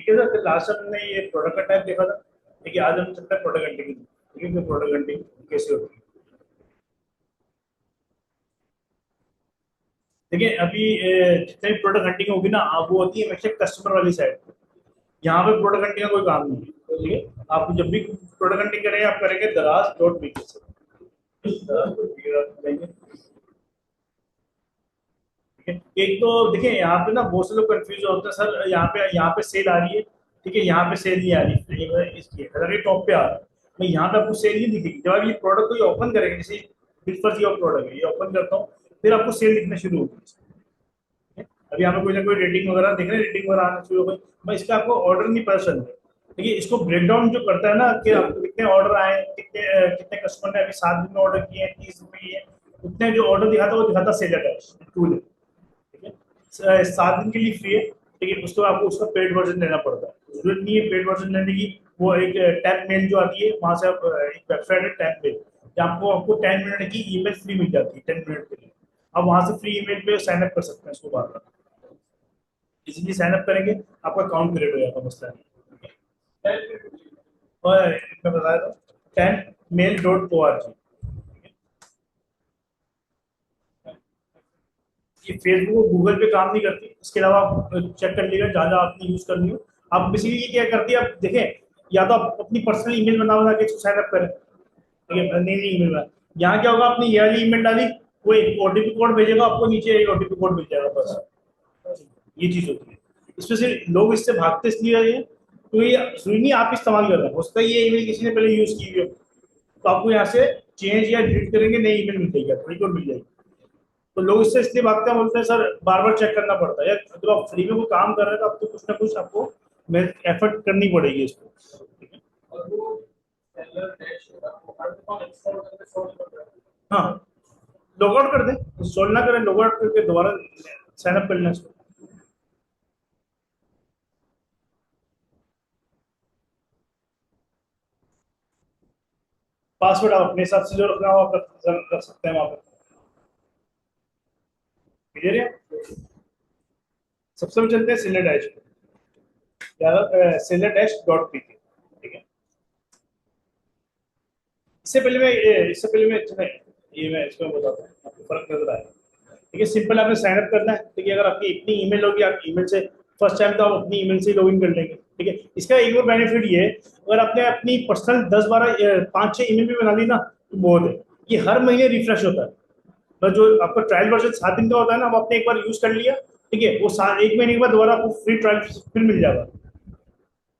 ठीक है sir, last time हमने ये प्रोडक्ट का टाइप देखा था। ठीक है, आज हम चलते हैं प्रोडक्ट हंटिंग। ठीक है, प्रोडक्ट हंटिंग कैसे होती है। देखिए अभी जितने भी प्रोडक्ट हंटिंग होगी ना, वो होती है हमेशा कस्टमर वाली साइड। यहाँ पे प्रोडक्ट हंटिंग का कोई काम नहीं है। ठीक है, आप जब भी प्रोडक्ट हंटिंग करेंगे आप करेंगे दराज डॉट पीके से। दराज डॉट पीके। ठीक है, एक तो देखिए यहाँ पे ना बहुत से लोग कंफ्यूज होते हैं, सर यहाँ पे सेल आ रही है। ठीक है, यहाँ पे सेल नहीं आ रही है, इसकी अगर ये टॉप पे आ रहा है, मैं यहाँ पे आपको सेल नहीं दिखेगी। जब आप ये प्रोडक्ट को ओपन करेंगे, जैसे बिल ये प्रोडक्ट है, ये ओपन करता हूँ, फिर आपको सेल दिखना शुरू होगी। अभी यहाँ पे कोई ना कोई रेटिंग वगैरह देख रहे हैं, रेटिंग वगैरह आना शुरू हो गई। मैं इसका आपको ऑर्डर नहीं पता चल रहा। देखिए इसको ब्रेकडाउन जो करता है ना, कि आपको कितने ऑर्डर आए, कितने कस्टमर ने अभी 7 दिन में ऑर्डर किए हैं, 30 दिन में किए हैं, उतने जो ऑर्डर दिखाता है वो दिखाता सेल अटैच टूल है। ठीक है, 7 दिन के लिए फ्री है। ठीक है, उसको आपको उसका पेड वर्जन लेना पड़ता है, जरूरत नहीं है पेड वर्जन लेने की। वो एक टैप मेल जो आती है वहां से आप एक वेबसाइट है टैप मेल, जहाँ आपको आपको 10 मिनट की ईमेल फ्री मिल जाती है 10 मिनट के लिए। आप वहां से फ्री ईमेल पे साइन अप कर सकते हैं इसको बार बार। इजीली साइन अप करेंगे, आपका अकाउंट क्रिएट हो जाएगा, मसला नहीं। और मैं बता रहा हूँ, ten mail dot O R G. ये फेसबुक और गूगल पे काम नहीं करती, इसके अलावा आप चेक कर लीजिएगा जहाँ जहाँ आपने यूज करनी हो। आप बेसिकली ये क्या करती है, आप देखें, या तो आप अपनी पर्सनल ईमेल बना के इसको साइन अप करें। ठीक है, नई नई ईमेल बना, यहाँ क्या होगा, आपने ये वाली ईमेल डाली, वो एक ओटीपी कोड भेजेगा आपको, नीचे एक ओटीपी कोड मिल जाएगा, बस। ये चीज होती है। इसमें से लोग इससे भागते इसलिए रहे हैं तो ये जरूरी नहीं आप इस्तेमाल कर रहे हैं, हो सकता है ये ईमेल किसी ने पहले यूज की हुई हो, तो आपको यहाँ से चेंज या डिलीट करेंगे, नई ईमेल मिल जाएगी, आपको कोड मिल जाएगी। तो लोग इससे इसलिए भागते हैं, बोलते हैं सर बार बार चेक करना पड़ता है यार, जब आप फ्री में कोई काम कर रहे हैं तो आपको कुछ ना कुछ आपको एफर्ट करनी पड़ेगी इसको। हाँ, लॉग आउट कर दें, इंस्टॉल ना करें, लॉग आउट करके दोबारा साइन अप कर लें इसको। पासवर्ड आप अपने हिसाब से जो रखना हो आप रख सकते हैं वहां पर। क्लियर है। सबसे पहले चलते हैं सिलेट डैश या सिलेट डैश डॉट पी के। ठीक है, इससे पहले मैं मैं इसको बताता हूँ, आपको फर्क नजर आएगा। ठीक है, सिंपल आपने साइन अप करना है। ठीक है, अगर आपकी इतनी ईमेल होगी, आप ईमेल से फर्स्ट टाइम तो आप अपनी ईमेल से लॉगिन कर लेंगे। ठीक है, इसका एक और बेनिफिट ये है, अगर आपने अपनी पर्सनल 10 12 5 6 ईमेल भी बना ली ना, तो बहुत है। ये हर महीने रिफ्रेश होता है। बस जो आपका ट्रायल वर्जन 7 दिन का होता है ना, वो आपने एक बार यूज कर लिया, ठीक है, वो 1 महीने के बाद दोबारा आपको फ्री ट्रायल फिर मिल जाएगा।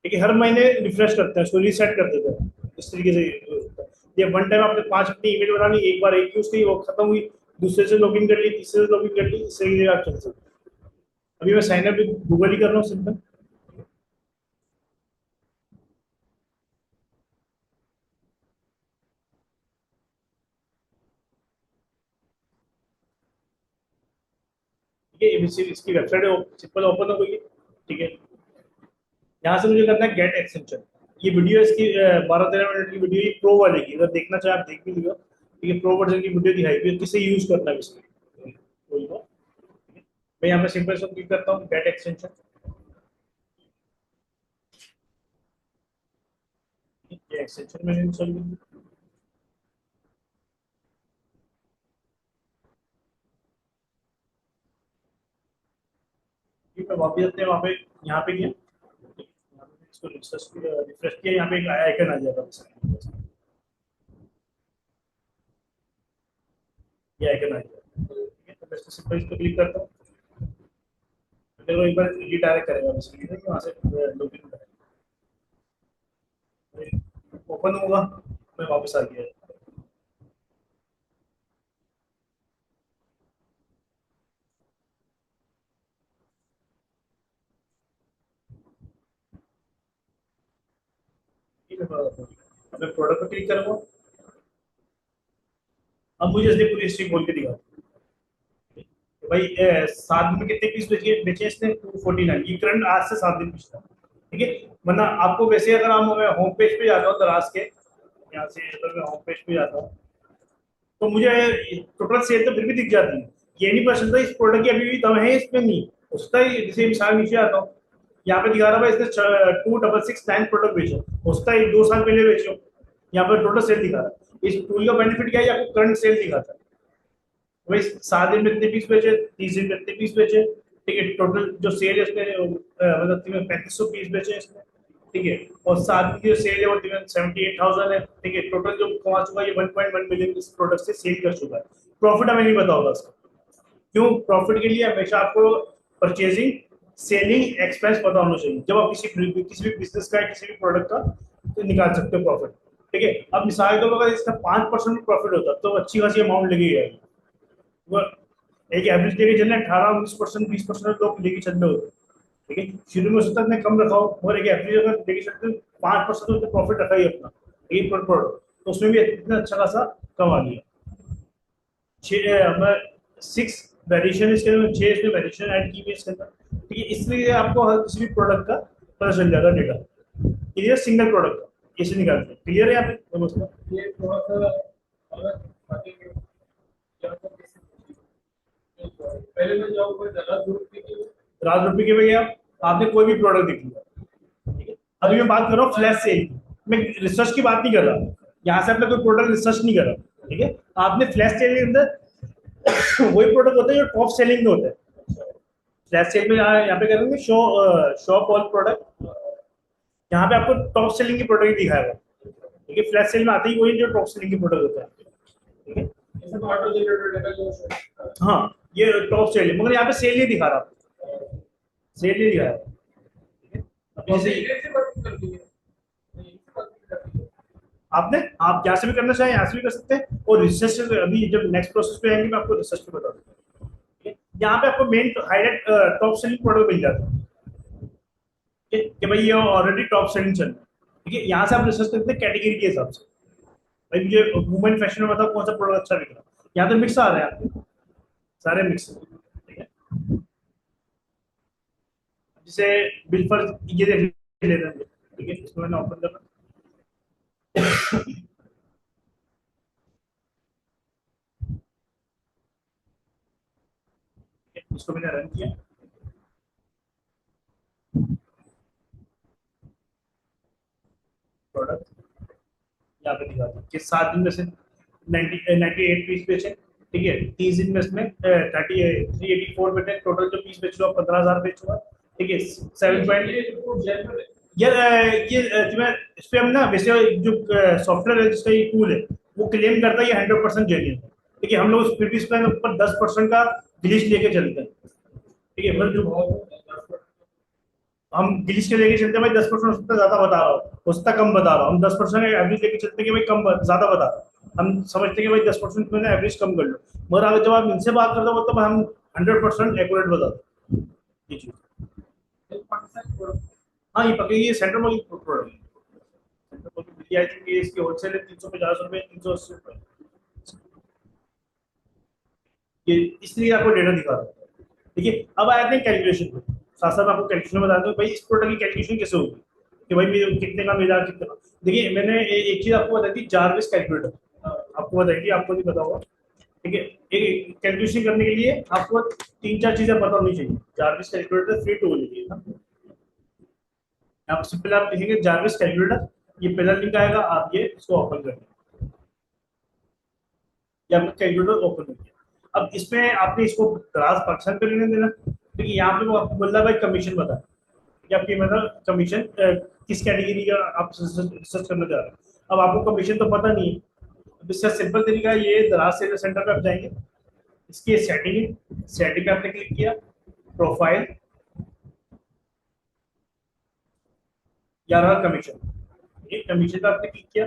ठीक है, हर महीने रिफ्रेश करते हैं उसको, रीसेट कर देते हैं इस तरीके से। ये वन टाइम आपने 5 अपनी ईमेल बना ली, एक बार एक यूज की, वो खत्म हुई, दूसरे से लॉगिन कर ली, तीसरे से लॉगिन कर ली, इससे ही आप चल सकते हैं। अभी मैं साइन अप गूगल ही कर रहा हूँ सिंपल। ठीक है, इसकी वेबसाइट सिंपल ओपन हो गई है। ठीक है, यहाँ से मुझे करना है गेट एक्सटेंशन। ये वीडियो इसकी 12 13 मिनट की वीडियो, ये प्रो वाले की, अगर देखना चाहे आप देख भी लीजिए। ठीक है, प्रो वर्जन की वीडियो दिखाई हुई है, किसे यूज करना है इसमें कोई को। मैं यहाँ पे सिंपल से क्लिक करता हूँ गेट एक्सटेंशन। ये एक्सटेंशन मैंने इंस्टॉल कर। ठीक है, वापस आते हैं वहाँ पे, यहाँ पे किया, यहाँ पे इसको रिफ्रेश किया, यहाँ पे एक आइकन आ जाएगा, ये आइकन आ जाएगा। ठीक है, तो मैं इसको सिंपल इस पर क्लिक करता हूँ। अगर वो एक बार रिडायरेक्ट करेगा बेसिकली, वहाँ से लॉगिन करेगा, ओपन होगा, मैं वापस आ गया। ठीक है, अब मैं प्रोडक्ट पर क्लिक करूँगा। अब मुझे इसने पूरी हिस्ट्री बोल के दिखा कि भाई 7 दिन में कितने पीस बेचे बेचे इसने, 249, ये करंट आज से 7 दिन पिछला। ठीक है, वरना आपको वैसे अगर हम होम पेज पे जाता हूँ दराज के, यहाँ से अगर मैं होम पेज पे जाता हूँ, तो मुझे टोटल सेल तो फिर भी दिख जाती है। ये नहीं पता चलता इस प्रोडक्ट की अभी भी दम है इसमें, नहीं उसका ही, जैसे मिसाल नीचे आता हूँ, यहाँ पे दिखा रहा है इसने 2669 प्रोडक्ट बेचे, उसका 2 साल पहले बेचे हो। यहाँ पर टोटल सेल दिखा रहा है। इस टूल का बेनिफिट क्या है, आपको करंट सेल दिखाता है भाई 7 दिन में इतने पीस बेचे, 30 दिन में इतने पीस बेचे, ठीक है। टोटल जो सेल है इसमें मतलब 3500 पीस बेचे इसमें, ठीक है। और 7 दिन की जो सेल है वो 78,000 है, ठीक है। टोटल जो कमा चुका है ये 1.1 मिलियन इस प्रोडक्ट से सेल कर चुका है। प्रॉफिट हमें नहीं पता होगा इसका, क्यों? प्रॉफिट के लिए हमेशा आपको परचेजिंग सेलिंग एक्सपेंस पता होना चाहिए जब आप किसी भी बिजनेस का किसी भी प्रोडक्ट का तो निकाल सकते हो प्रॉफिट, ठीक है। अब मिसाल के तौर पर अगर इसका 5% प्रॉफिट होता तो अच्छी खासी अमाउंट लगी है। वो एक एवरेज लेके चलना 18-19%, 20% लोग लेके चल रहे होते, ठीक है। शुरू में उससे तक मैं कम रखा हो और एक एवरेज अगर लेके चलते 5% तो प्रॉफिट रखा ही अपना एक पर प्रोडक्ट, तो उसमें भी इतना अच्छा खासा कमा लिया। 6 वेरिएशन इसके अंदर, 6 इसमें वेरिएशन ऐड की हुई है इसके अंदर, ठीक है। इसलिए आपको हर किसी भी प्रोडक्ट का पता चल जाएगा डेटा क्लियर, सिंगल प्रोडक्ट का कैसे निकालते हैं, क्लियर है यहाँ पे दोस्तों? ये थोड़ा सा अलग बातें हैं। या तो पहले मैं जाऊँ ज्यादा दूर की ₹10 के भैया आपने कोई भी प्रोडक्ट देख लिया, ठीक है। अभी मैं बात कर रहा हूँ फ्लैश सेल की, मैं रिसर्च की बात नहीं कर रहा, यहाँ से आपने कोई प्रोडक्ट रिसर्च नहीं करा, ठीक है। आपने फ्लैश सेल के अंदर वही प्रोडक्ट होता है जो टॉप सेलिंग में होता है। फ्लैश सेल में यहाँ पे करेंगे शो शॉप ऑल प्रोडक्ट, यहाँ पे आपको टॉप सेलिंग की प्रोडक्ट दिखाएगा, ठीक है। फ्लैश सेल में आते ही वही जो टॉप सेलिंग की प्रोडक्ट होता है, ठीक है। जैसे ऑटो जनरेटेड डेटा जो हाँ ये टॉप सेल है, मगर यहाँ पे सेल नहीं दिखा रहा, सेल नहीं दिखा रहा, ठीक है। अब जैसे से बात करती है, यहीं से बात करती है। आपने आप यहाँ से भी करना चाहें यहाँ से भी कर सकते हैं, और रिसर्च अभी जब नेक्स्ट प्रोसेस पे आएंगे मैं आपको रिसर्च पे बता दूंगा, ठीक है। यहाँ पे आपको main highlight top selling product मिल जाता है, ठीक है, कि भाई ये ऑलरेडी टॉप सेलिंग चल रहा है, ठीक है। यहाँ से आप रिसर्च करते हैं कैटेगरी के हिसाब से, भाई मुझे वुमेन फैशन में बताओ कौन सा प्रोडक्ट अच्छा बिक रहा है, यहाँ तो मिक्स आ रहा है आपके सारे मिक्स, ठीक है। जैसे बिल पर ये देख लेते हैं, ठीक है। इसको मैंने ओपन करना, इसको मैंने रन किया, प्रोडक्ट यहाँ पे दिखा कि 7 दिन में से 98 पीस बेचे, ठीक है। 30 दिन में इसमें 384 बेचे, टोटल जो पीस बेच हुआ 15,000 बेच हुआ, ठीक है। 7 यार तुम्हें इस पे हम ना वैसे जो सॉफ्टवेयर है जिसका ये टूल है वो क्लेम करता है ये 100% जेन्युइन है, ठीक है। हम लोग फिर भी इसमें ऊपर 10% का ग्लिच लेके चलते हैं, ठीक है। मतलब जो हम ग्लिच के लेके चलते हैं भाई 10% उससे ज्यादा बता रहा हूँ, उससे कम बता रहा हूँ, हम 10% एवरेज लेके चलते हैं कि भाई कम ज्यादा बता रहा हूँ, हम समझते हैं कि भाई 10% मैंने एवरेज कम कर लो, मगर अगर जब आप इनसे बात करते हो तो हम 100% एक्यूरेट बताते हैं ये चीज। हाँ ये पक्के ये सेंट्रल मॉल की प्रोडक्ट है, सेंट्रल मॉल की बिल्ली आई थिंक ये इसकी होलसेल है ₹350, ₹380, ये इसलिए आपको डेटा दिखा रहा है, ठीक है। अब आते हैं कैलकुलेशन पे, साथ साथ आपको कैलकुलेशन बता दूं भाई इस प्रोडक्ट की कैलकुलेशन कैसे होगी कि भाई मेरे कितने का मिला कितने का। देखिए मैंने एक चीज आपको बताई थी, जार्विस कैलकुलेटर आपको बताई थी, आपको नहीं पता होगा, ठीक है। एक कैलकुलेशन करने के लिए आपको 3-4 चीजें पता होनी चाहिए। जार्विस कैलकुलेटर फ्री टूल है ना, आप सिंपल आप लिखेंगे जार्विस कैलकुलेटर, ये पहला लिंक आएगा, आप ये इसको ओपन करेंगे, ये आपका कैलकुलेटर ओपन हो गया। अब इसमें आपने इसको ग्रास पर्सन पे लेने देना, देखिए यहाँ पे वो आपको बोल रहा है भाई कमीशन बता कि आपकी मतलब कमीशन किस कैटेगरी का आप रिसर्च करना चाह रहे हैं। अब आपको कमीशन तो पता नहीं है, अब इसका सिंपल तरीका ये दराज सेल सेंटर पे आप जाएंगे, इसकी सेटिंग है, सेटिंग पे आपने क्लिक किया, प्रोफाइल या रहा कमीशन, ये कमीशन पे आपने क्लिक किया,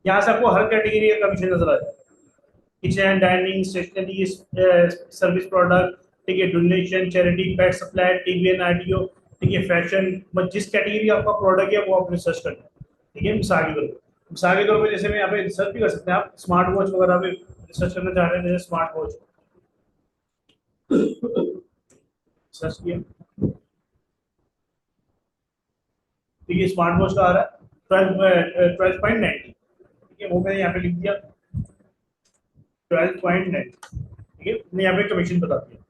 यहाँ से आपको हर कैटेगरी का कमीशन नजर आ जाएगा, kitchen dining stationery service product, ठीक है। Donation charity pet supply TVN RTO, ठीक है। फैशन, बस जिस कैटेगरी आपका प्रोडक्ट है वो आप रिसर्च करना है, ठीक है। मिसाल के तौर पे जैसे मैं यहाँ पे रिसर्च भी कर सकते हैं, आप स्मार्ट वॉच वगैरह पे रिसर्च करना चाह रहे हैं, जैसे स्मार्ट वॉच सर्च किया, ठीक है। स्मार्ट वॉच का आ रहा है 12.90, ठीक है। वो मैंने यहाँ पे लिख दिया 12.90, ठीक है। मैंने यहाँ पे कमीशन बता दिया,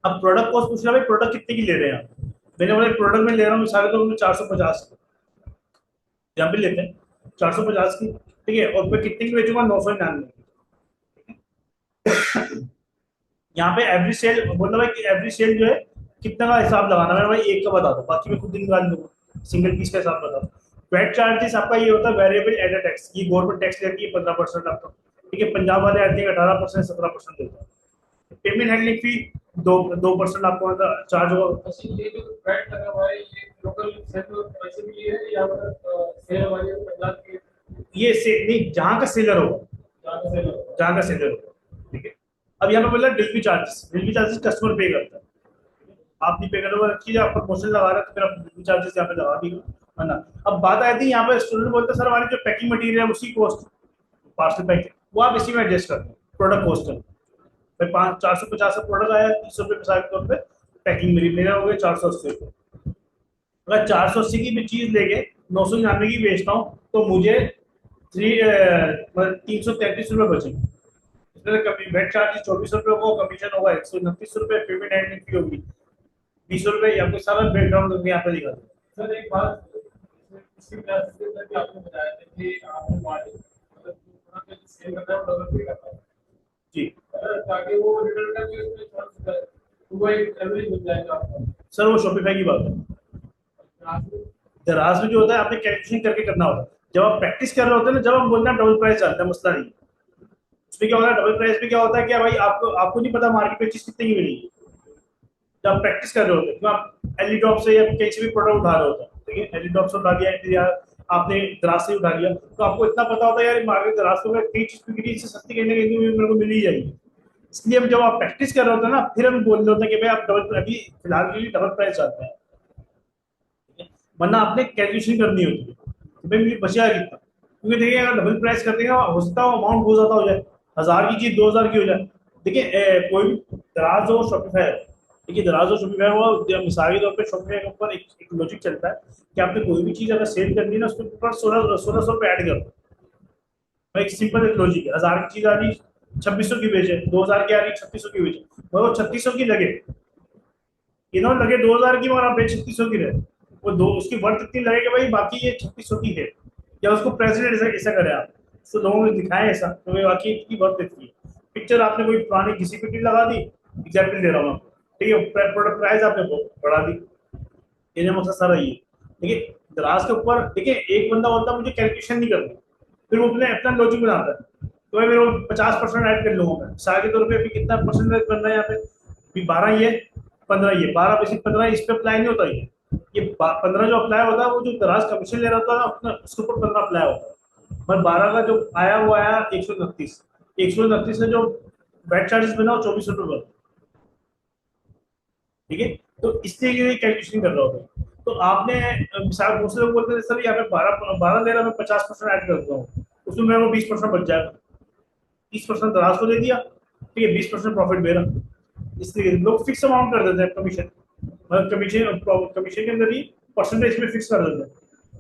अब प्रोडक्ट कॉस्ट पूछ रहा है, भाई प्रोडक्ट कितने की ले रहे हैं आप? मैंने बोला प्रोडक्ट में ले रहा हूँ सारे तो 450 एग्जाम्पल लेते हैं, 450 की, ठीक है, और मैं कितने की बेचूंगा? 999। यहाँ पे एवरेज सेल मतलब है कि एवरेज सेल जो है कितना का हिसाब लगाना है, भाई एक का बता दो, बाकी मैं खुद ही निकाल दूंगा, सिंगल पीस का हिसाब बता दो। वेट चार्जेस आपका ये होता है वेरिएबल एडेड टैक्स, ये गवर्नमेंट टैक्स लेती है 15% आपका, ठीक है, पंजाब वाले आते हैं 18%, 17% देते हैं। पेमेंट हैंडलिंग फी 2% आपको मतलब चार्ज होगा। अच्छा, ये जो ब्रांड लगा हुआ है ये लोकल सेल वैसे भी है या मतलब सेल वाले पंजाब के ये से नहीं, जहाँ का सेलर होगा, जहाँ से सेल होता जहाँ का सेलर होगा, ठीक है। अब यहाँ पे बोला डिलीवरी चार्जेस कस्टमर पे करता है, आप नहीं पे करोगे, रखिए, आप प्रमोशन लगा रहे हैं तो फिर आप डिलीवरी चार्जेस यहाँ पे लगा दीजिए, है ना। अब बात आती है यहाँ पे स्टूडेंट बोलते हैं सर हमारी जो पैकिंग मटीरियल है उसकी कॉस्ट, पार्सल पैकिंग, वो आप इसी में एडजस्ट करते हैं प्रोडक्ट कॉस्ट में। भाई 450 का प्रोडक्ट आया, 30 रुपये मिसाल के तौर पर पैकिंग मेरी, मेरा हो गया 480 रुपये। अगर 480 की भी चीज लेके 999 की बेचता हूँ तो मुझे 333 रुपये बचेंगे। इसमें कभी वेट चार्ज 24 रुपये को, कमीशन होगा 129 रुपये, पेमेंट हैंडलिंग फी होगी 20 रुपये, या फिर सारा बैकग्राउंड यहाँ पे दिखा दो। है। सर एक बात, इसकी क्लास के अंदर भी आपने बताया था कि आपको मार्जिन मतलब वहाँ पे सेल करना है वो डबल पे करता है, जी ताकि वो रिटर्न का जो इसमें चांस है तो वो एक एवरेज मिल जाएगा आपको। सर, वो शॉपिफाई की बात है। दराज में जो होता है आपने कैलकुलेशन करके करना होता है, जब आप प्रैक्टिस कर रहे होते हैं ना, जब हम बोलते हैं डबल प्राइस चलता है, मसला नहीं। उसमें क्या होता है, डबल प्राइस में क्या होता है कि भाई आपको आपको नहीं पता मार्केट में चीज कितने की मिलेगी। जब आप प्रैक्टिस कर रहे होते हैं तो आप एली ड्रॉप से या कहीं से भी प्रोडक्ट उठा रहे होते हैं, ठीक है, एली ड्रॉप से उठा दिया या आपने दराज से उठा लिया, तो आपको इतना पता होता है यार मार्केट दराज से कई चीज बिक्री इससे सस्ती कहने के मेरे को मिल ही जाएगी। इसलिए हम जब आप प्रैक्टिस कर रहे होते हैं ना, फिर हम बोल रहे होते हैं कि भाई आप डबल, अभी फिलहाल के लिए डबल प्राइस चाहते हैं, वरना आपने कैलकुलेशन करनी होती है कि भाई मुझे बचेगा कितना। क्योंकि देखिए अगर डबल प्राइस करते हैं हो सकता है अमाउंट बहुत ज्यादा हो जाए, 1000 की चीज 2000 की हो जाए। देखिए कोई भी दराज हो शॉपिफाई है, देखिए दराज हो शॉपिफाई वो मिसाल के तौर पर शॉपिफाई के ऊपर एक लॉजिक चलता है कि आपने कोई भी चीज अगर सेल करनी है ना, उसके ऊपर 1600 रुपये ऐड कर दो। भाई एक सिंपल एक लॉजिक है, 1000 की चीज आ रही 2600 की बेचे, 2000 की आ रही 3600 की बेचे, मगर वो 3600 की लगे, इन्होंने लगे 2000 की, मगर आप बेच 3600 की रहे, वो दो उसकी वर्थ इतनी लगेगी भाई, बाकी ये 3600 की है। या उसको प्रेसिडेंट ऐसा ऐसा करे आप, तो लोगों ने दिखाया ऐसा तो भाई बाकी इसकी वर्थ इतनी है। पिक्चर आपने कोई पुरानी किसी पिक्चर लगा दी, एग्जाम्पल दे रहा हूँ आपको, ठीक है, प्रोडक्ट प्राइस आपने बढ़ा दी, ये मकसद सारा ये। देखिए दराज के ऊपर देखिए एक बंदा होता है मुझे कैलकुलेशन नहीं करना, फिर वो अपने अपना लॉजिक बनाता है, तो भाई मेरे को 50% ऐड कर लूंगा मैं, साल के तौर पे अभी कितना परसेंट करना है यहाँ पे, अभी 12 ये 15 ये 12 बेसिक 15 इस पे अप्लाई नहीं होता, ये 15 जो अप्लाई होता है वो जो दराज कमीशन ले रहा होता है ना अपना, उसके ऊपर 15 अप्लाई होता है। पर 12 का जो आया वो आया 129, 129 का जो वेट चार्जेस बना वो 24 रुपये, ठीक है। तो इसलिए ये कैलकुलेशन कर रहा होता है। तो आपने मिसाल दूसरे लोग बोलते हैं सर यहाँ पे 12 ले रहा मैं 50% ऐड कर देता हूँ, उसमें मेरे को 20% बच जाएगा, 30% दराज को दे दिया, ठीक है, 20% प्रॉफिट मेरा। इसलिए लोग फिक्स अमाउंट कर देते हैं कमीशन, मतलब कमीशन के अंदर ही परसेंटेज में फिक्स कर देते हैं।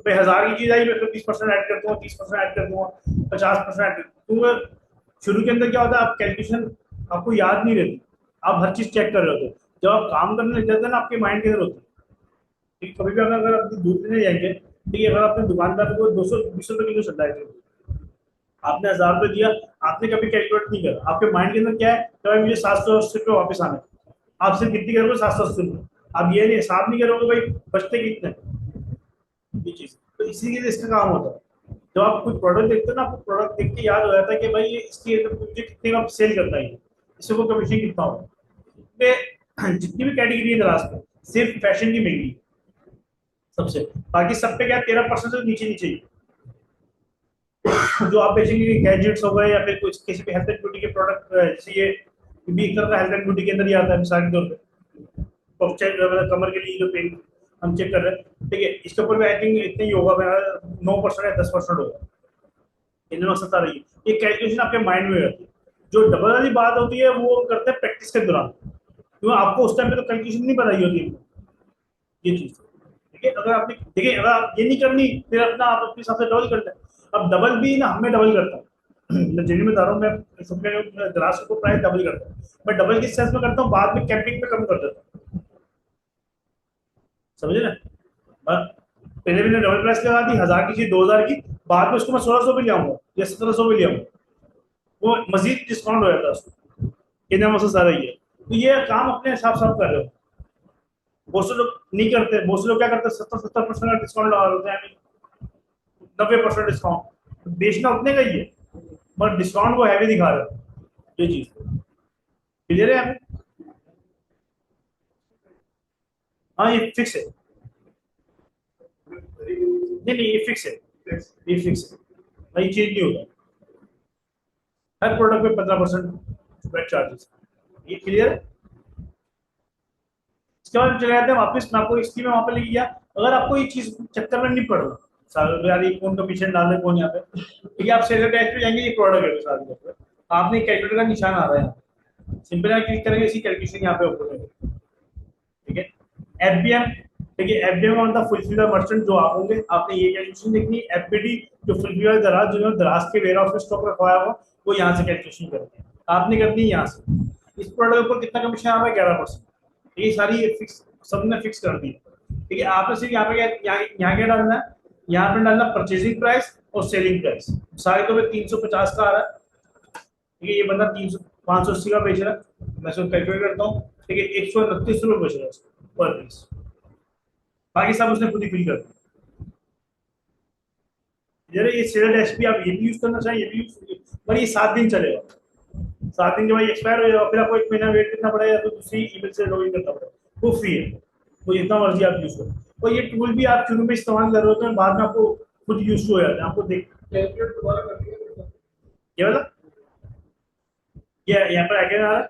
भाई 1000 की चीज आई मैं 20% ऐड कर दूंगा, 30% ऐड कर दूंगा, 50% ऐड कर दूंगा। शुरू के अंदर क्या होता है, आप कैलकुलेशन आपको याद नहीं रहती, आप हर चीज चेक कर रहे होते हो, जब आप काम करने लग जाते हैं ना आपके माइंड के अंदर होता है। ठीक, कभी भी अगर आप दूध लेने जाएंगे, ठीक है, अगर आपने दुकानदार को 220 रुपये किलो चल रहा है, आपने 1000 रुपये दिया, आपने कभी कैलकुलेट नहीं करा, आपके माइंड के अंदर क्या है कि भाई मुझे 780 रुपये वापस आना है, आप सिर्फ कितनी करोगे 780 रुपये, आप ये नहीं हिसाब नहीं करोगे भाई बचते कितने, ये चीज तो इसी के लिए इसका काम होता है। जब आप कोई प्रोडक्ट देखते हो ना, आपको प्रोडक्ट देख के याद हो जाता है कि भाई ये इसकी मुझे कितने का सेल करना है, इससे को कमीशन कितना होगा। जितनी भी कैटेगरी है दराज पे, सिर्फ फैशन की महंगी है सबसे, बाकी सब पे क्या 13% से नीचे नीचे ही जो आप बेचेंगे गैजेट्स हो गए या फिर कुछ किसी भी हेल्थ एंड ब्यूटी के प्रोडक्ट, जैसे ये भी एक तरह का हेल्थ एंड ब्यूटी के अंदर ही आता है, मिसाल के तौर पे चेक मतलब कमर के लिए जो पेन हम चेक कर रहे हैं, ठीक है, इसके ऊपर भी आई थिंक इतना ही होगा मेरा 9% या 10% होगा, इनमें मकसद आ रही है। ये कैलकुलेशन आपके माइंड में रहती है। जो डबल वाली बात होती है वो करते हैं प्रैक्टिस के दौरान, क्योंकि आपको उस टाइम पे तो कैलकुलेशन नहीं बताई होती है ये चीज, ठीक है। अगर आपने देखिए अगर आप ये नहीं करनी फिर अपना आप अपने हिसाब से डबल करते हैं, अब डबल भी ना हमें डबल करता है, मैं जेन्युइन बता रहा हूँ, मैं सबके दराज को प्राइस डबल करता हूँ। मैं डबल किस सेंस में करता हूँ, बाद में कैंपिंग में कम कर देता हूँ, समझे ना। मैं पहले मैंने डबल प्राइस लगा दी, 1000 की चीज 2000 की, बाद में उसको मैं 1600 पे ले आऊंगा या 1700 पे ले आऊंगा, वो मजीद डिस्काउंट हो जाता है उसको। इतना मसला सारा ही है। तो ये काम अपने हिसाब से आप कर रहे हो। बहुत से लोग नहीं करते, बहुत से लोग क्या करते हैं, 70-70% का डिस्काउंट लगा देते हैं, 90% डिस्काउंट, बेचना उतने का ही है, पर डिस्काउंट को हैवी दिखा रहे हो। ये चीज क्लियर है हमें। हाँ ये फिक्स है, नहीं नहीं ये फिक्स है, ये फिक्स है भाई, चेंज नहीं होगा। हर प्रोडक्ट पे 15% वेट चार्जेस, ये क्लियर है। इसके बाद चले जाते हैं वापस, मैं आपको इसकी में वहां पे लेके गया। अगर आपको ये चीज चक्कर में नहीं पड़ रहा, यार ये कौन कमीशन डाल रहे कौन यहाँ पे, ठीक है, आप सेलर टैक्स पे जाएंगे, ये प्रोडक्ट है सारे, आपने कैलकुलेटर का निशान आ रहा है, सिंपल यहाँ क्लिक करेंगे, इसी कैलकुलेशन यहाँ पे ओपन होगी, ठीक है। एफबीएम, देखिए एफबीएम का मतलब फुलफिलर मर्चेंट जो आप होंगे, आपने ये कैलकुलेशन देखनी है। एफबीडी जो फुलफिलर दराज, जिन्होंने दराज के वेयर हाउस में स्टॉक रखवाया हुआ, वो यहाँ से कैलकुलेशन करते हैं, आपने करनी है यहाँ से। इस प्रोडक्ट के ऊपर कितना कमीशन आ रहा है, 11%। ये सारी फिक्स, सबने फिक्स कर दी, ठीक है। आपने सिर्फ यहाँ पे यहाँ क्या डालना है, यहाँ पे डालना परचेजिंग प्राइस और सेलिंग प्राइस, सारे तो 350 का आ रहा है, ठीक है। ये बंदा 580 का बेच रहा है, मैं इसको कैलकुलेट करता हूँ, ठीक है, 129 रुपये बेच रहा है पर पीस, बाकी सब उसने खुद ही फिल कर दिया। ये सेलर डैश भी आप ये भी यूज करना चाहिए, ये भी यूज, पर ये 7 दिन चलेगा, 7 दिन के बाद एक्सपायर हो जाएगा, फिर आपको 1 महीना वेट करना पड़ेगा, तो दूसरी ईमेल से लॉगिन करना पड़ेगा, वो फ्री है, वो जितना मर्जी आप यूज करो। और ये टूल भी आप शुरू में इस्तेमाल कर रहे हो, तो बाद में आपको खुद यूज हो जाता है, आपको देख कैलकुलेट दोबारा कर दिया। ये वाला, ये यहाँ पर आगे आ रहा है,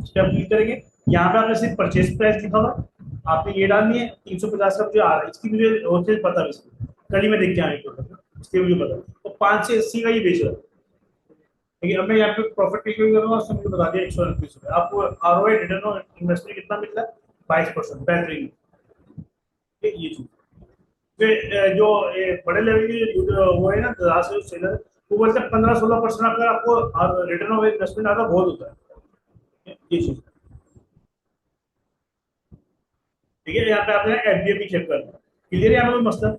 इस पर आप क्लिक करेंगे, यहाँ पे आपने सिर्फ परचेज प्राइस लिखा हुआ है, आपने ये डालनी है 350 का जो आ रहा है, इसकी मुझे होलसेल पता है, इसकी कल ही मैं देख के आया प्रोडक्ट, इसके मुझे पता है, तो 5 से 80 का ये बेच रहा है, ठीक है। अब मैं यहाँ पे प्रॉफिट कैलकुलेट करूंगा, उसने मुझे बता दिया 129 रुपये। आपको आरओआई रिटर्न ऑन इन्वेस्टमेंट कितना मिल रहा है, 22%, बेहतरीन, ये चीज। फिर जो बड़े लेवल की वो है ना, दराज से सेलर, वो बोलते हैं 15-16% अगर आपको रिटर्न ऑन इन्वेस्टमेंट आता बहुत होता है, ये चीज, ठीक है। यहाँ पे आपने एफडीए भी चेक करना, क्लियर है, यहाँ पे कोई मसला।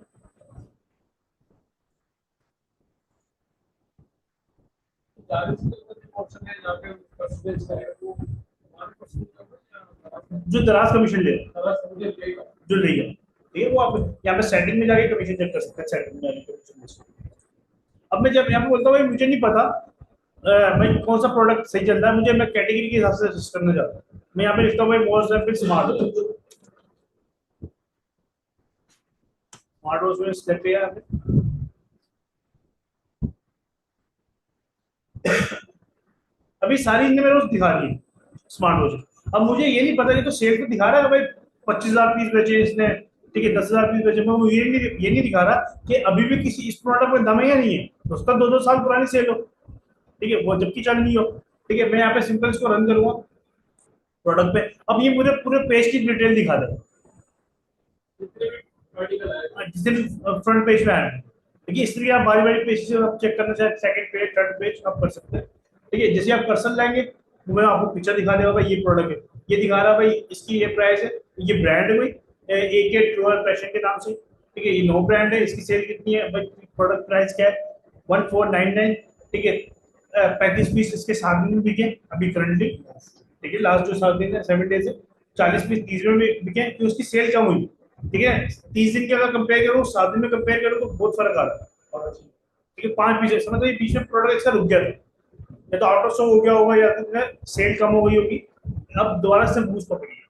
40 का ऑप्शन है यहाँ पे परसेंटेज करेगा तो 1% का जो दराज कमीशन ले रहा है, 10% देगा। जो लेगा, ठीक है, वो आप यहाँ पे सेटिंग में जाके कमीशन चेक कर सकते हैं, सेटिंग में जाके कमीशन। अब मैं जब यहाँ पे बोलता हूँ भाई मुझे नहीं पता भाई कौन सा प्रोडक्ट सही चल रहा है, मुझे मैं कैटेगरी के हिसाब से सजेस्ट करना चाहता हूँ, मैं यहाँ पे लिखता हूँ भाई most rapid smart, smart watch में सिलेक्ट किया यहाँ पे। अभी सारी इनने मेरे को दिखा दी स्मार्ट वॉच, अब मुझे ये नहीं पता, ये तो सेल पे दिखा रहा है भाई 25,000 पीस बेचे इसने, ठीक है, 10,000 पीस बेचे, मैं ये नहीं दिखा रहा कि अभी भी किसी इस प्रोडक्ट में दम है या नहीं है, तो उसका 2-2 साल पुरानी सेल हो, ठीक है, वो जबकि चल नहीं हो, ठीक है। मैं यहाँ पे सिंपल इसको रन करूंगा प्रोडक्ट पे, अब ये मुझे पूरे पेज की डिटेल दिखा देगा, जितने भी आर्टिकल आए जिस दिन फ्रंट पेज पे आए हैं, ठीक है। इसलिए आप बारी बारी पेज से आप चेक करना चाहें, सेकंड पेज थर्ड पेज आप कर सकते हैं, ठीक है। जैसे आप कर्सर लाएंगे, वो मैं आपको पिक्चर दिखा देगा भाई ये प्रोडक्ट है, ये दिखा रहा है भाई इसकी ये प्राइस है, ये ब्रांड है भाई AK ट्रूअर फैशन के नाम से, ठीक है, ये नो ब्रांड है, इसकी सेल कितनी है भाई, प्रोडक्ट प्राइस क्या है 1499, ठीक है। 35 पीस इसके 7 दिन में बिके अभी करंटली, ठीक है, लास्ट जो 7 दिन है 7 डेज है, 40 पीस 30 में बिके, तो उसकी सेल कम हुई, ठीक है। 30 दिन के अगर कंपेयर करूँ 7 दिन में कंपेयर करूँ तो बहुत फर्क आ रहा है, ठीक है। 5 पीस समझ, ये बीच में प्रोडक्ट ऐसा रुक गया था, या तो आउट ऑफ स्टॉक हो गया होगा, या तो सेल कम हो गई होगी, अब दोबारा से बूस्ट पकड़ी है।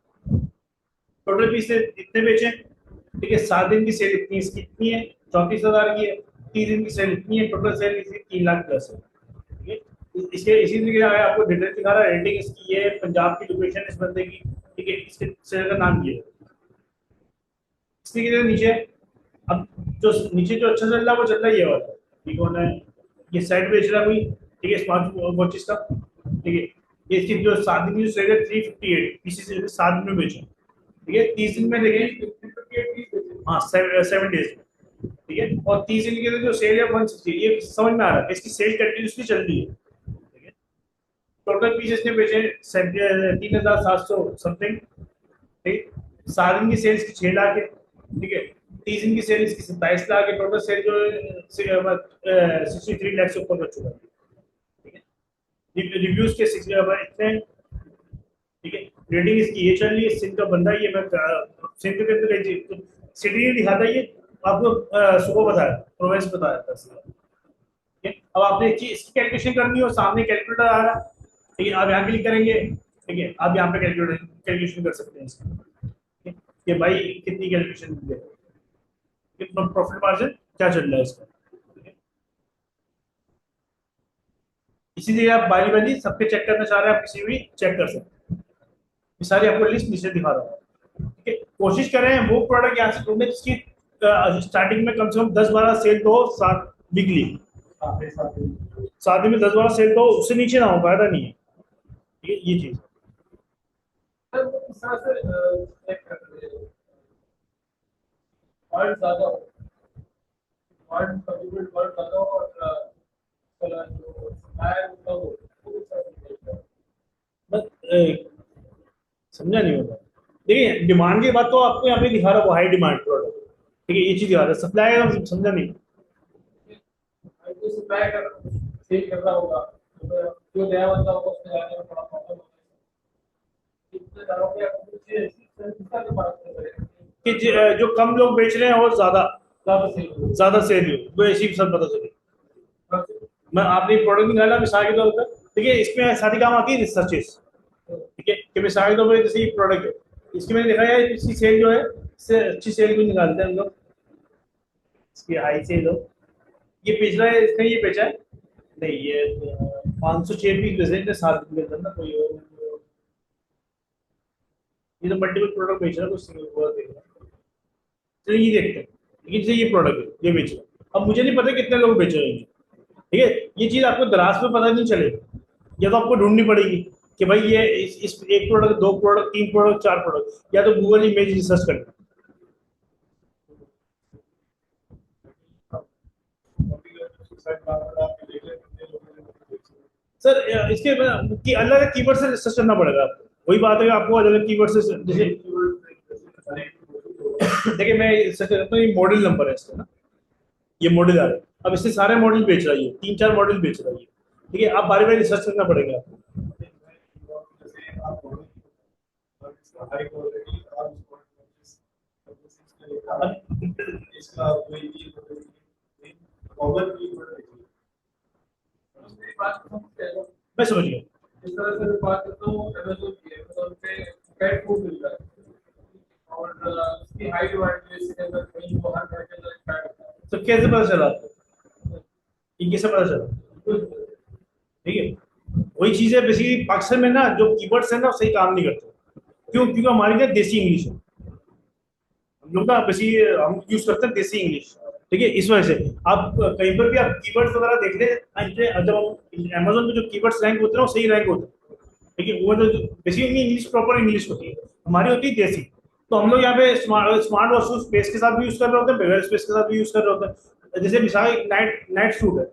टोटल पीस इतने बेचे, ठीक है, 7 दिन की सेल इतनी इसकी इतनी है, 34,000 की है, 30 दिन की सेल इतनी है, टोटल सेल इसकी 3 लाख प्लस है, ठीक है। इसके इसी तरीके से आपको डिटेल दिखा रहा है, रेटिंग इसकी ये पंजाब की लोकेशन इस बंदे की, ठीक है, इसके सेल का नाम ये है, इस तरीके से नीचे। अब जो नीचे जो अच्छा चल रहा है वो चल रहा है ये वाला, ठीक है, ये साइड बेच रहा है कोई, ठीक है, स्मार्ट वॉचेस का, ठीक है। ये इसकी जो 7 दिन की सेल है 358 पीसीस 7 दिन में बेचे, ठीक है। 30 दिन में देखें, हाँ 7 डेज, ठीक है, और 30 दिन के लिए जो सेल है 160, ये समझ में आ रहा है, इसकी सेल कंटिन्यूसली चल रही है। ठीक है, टोटल पीस इसने बेचे 3700 समथिंग। ठीक, 7 दिन की सेल इसकी 6 लाख है। ठीक है, 30 दिन की सेल इसकी 27 लाख है, टोटल सेल जो है 63 लाख से ऊपर बच चुका है। ठीक है, रिव्यूज के इतने हैं। ठीक है, रेटिंग इसकी ये चल रही है, सिंध का बंदा ये, मैं सिंध के अंदर सिटी नहीं दिखाता ये आपको, सुबह बताया, प्रोवेंस बताया था इसका। ठीक है, अब आपने एक चीज इसकी कैलकुलेशन करनी हो, सामने कैलकुलेटर आ रहा है। ठीक है, आप यहाँ क्लिक करेंगे। ठीक है, आप यहाँ पे कैलकुलेशन कर सकते हैं इसका। ठीक है, कि भाई कितनी कैलकुलेशन दी है, कितना प्रॉफिट मार्जिन क्या चल रहा है इसका। ठीक है, इसीलिए आप बारी बारी सबके चेक करना चाह रहे हैं, आप किसी भी चेक कर सकते हैं। ये सारी आपको लिस्ट नीचे दिखा रहा हूँ। ठीक है, कोशिश करें वो प्रोडक्ट यहाँ से ढूंढें जिसकी स्टार्टिंग में कम से कम 10-12 सेल तो साथ वीकली, 7 दिन में 10-12 सेल तो, उससे नीचे ना हो, फायदा नहीं है। ये चीज। सर वो किस तरह से चेक करते हैं? वर्ड ज्यादा हो, वर्ड कभी वर्ड ज्यादा हो और जो सप्लायर होता हो वो किस तरह से देखते हैं? बस समझा नहीं होता। देखिए, डिमांड की बात तो आपको यहाँ पे दिखा रहा है, वो हाई डिमांड प्रोडक्ट। ठीक है, ये चीज दिखा रहा है, सप्लाई का समझा नहीं। जो सप्लाई कर सेल कर रहा होगा, तो जो नया बंदा होगा उसमें जाने में थोड़ा प्रॉब्लम होगा। इतने दामों पे आप कुछ किस तरह से बात कर रहे हैं कि जो कम लोग बेच रहे हैं और ज्यादा ज्यादा सेल हो? ज्यादा सेल हो, वो ऐसी सब पता चले। मैं आपने प्रोडक्ट निकाला मिसाल के तौर पर, ठीक है, इसमें सारी काम आती है रिसर्चेस। ठीक है, कि मिसाल के तौर पर जैसे ये प्रोडक्ट है, इसकी मैंने देखा है, इसकी सेल जो है, इससे अच्छी सेल भी निकालते हैं हम लोग, इसकी हाई सेल हो। ये बेच रहा है, इसने ये बेचा है, नहीं ये 506 पीस बेचे हैं 7 दिन के अंदर ना, कोई और ये तो मल्टीपल प्रोडक्ट बेच रहा है, कुछ सिंगल प्रोडक्ट बेच रहा है। चलिए ये देखते हैं, लेकिन जैसे ये प्रोडक्ट है, ये बेच रहा है, अब मुझे नहीं पता कितने लोग बेच रहे हैं। ठीक है, ये चीज आपको दराज में पता नहीं चलेगी, या तो आपको ढूंढनी पड़ेगी कि भाई ये इस एक प्रोडक्ट, 2 प्रोडक्ट, 3 प्रोडक्ट, 4 प्रोडक्ट, या तो गूगल इमेज रिसर्च करना। सर इसके कि अलग अलग कीवर्ड से रिसर्च करना पड़ेगा आपको, वही बात है कि आपको अलग अलग कीवर्ड से, जैसे देखिए मैं रिसर्च करता हूँ, ये मॉडल नंबर है इसका ना, ये मॉडल आ रहा है, अब इससे सारे मॉडल बेच रहा है, ये 3-4 मॉडल बेच रहा है ये। ठीक है, आप बारी बारी रिसर्च करना पड़ेगा आपको। मेरी बात को समझते हैं? मैं समझ गया। इस तरह से मैं बात करता हूँ, अमेज़न की, अमेज़न पे पेट फूड मिल रहा है और उसकी हाई डिमांड है, इसके अंदर कहीं वो हर घर के अंदर स्टार्ट होता है। तो कैसे पता चला आपको, ये कैसे पता चला? तो ठीक है, वही चीज है बेसिकली, पाकिस्तान में ना जो कीवर्ड्स है ना वो सही काम नहीं करते। क्यों? क्योंकि हमारी ना देसी इंग्लिश है, हम लोग ना बेसिकली हम यूज करते हैं देसी इंग्लिश। ठीक है, इस वजह से आप कहीं पर भी आप कीवर्ड्स वगैरह देख ले, जब अमेजोन में जो कीवर्ड्स रैंक होते हैं वो सही रैंक होते हैं। ठीक है, वो तो बेसिकली इंग्लिश प्रॉपर इंग्लिश होती है, हमारी होती है देसी। तो हम लोग यहाँ पे स्मार्ट वर्ड स्पेस के साथ भी यूज कर रहे होते हैं, बगैर स्पेस के साथ भी यूज कर रहे होते हैं। जैसे मिसाल नाइट नाइट सूट है,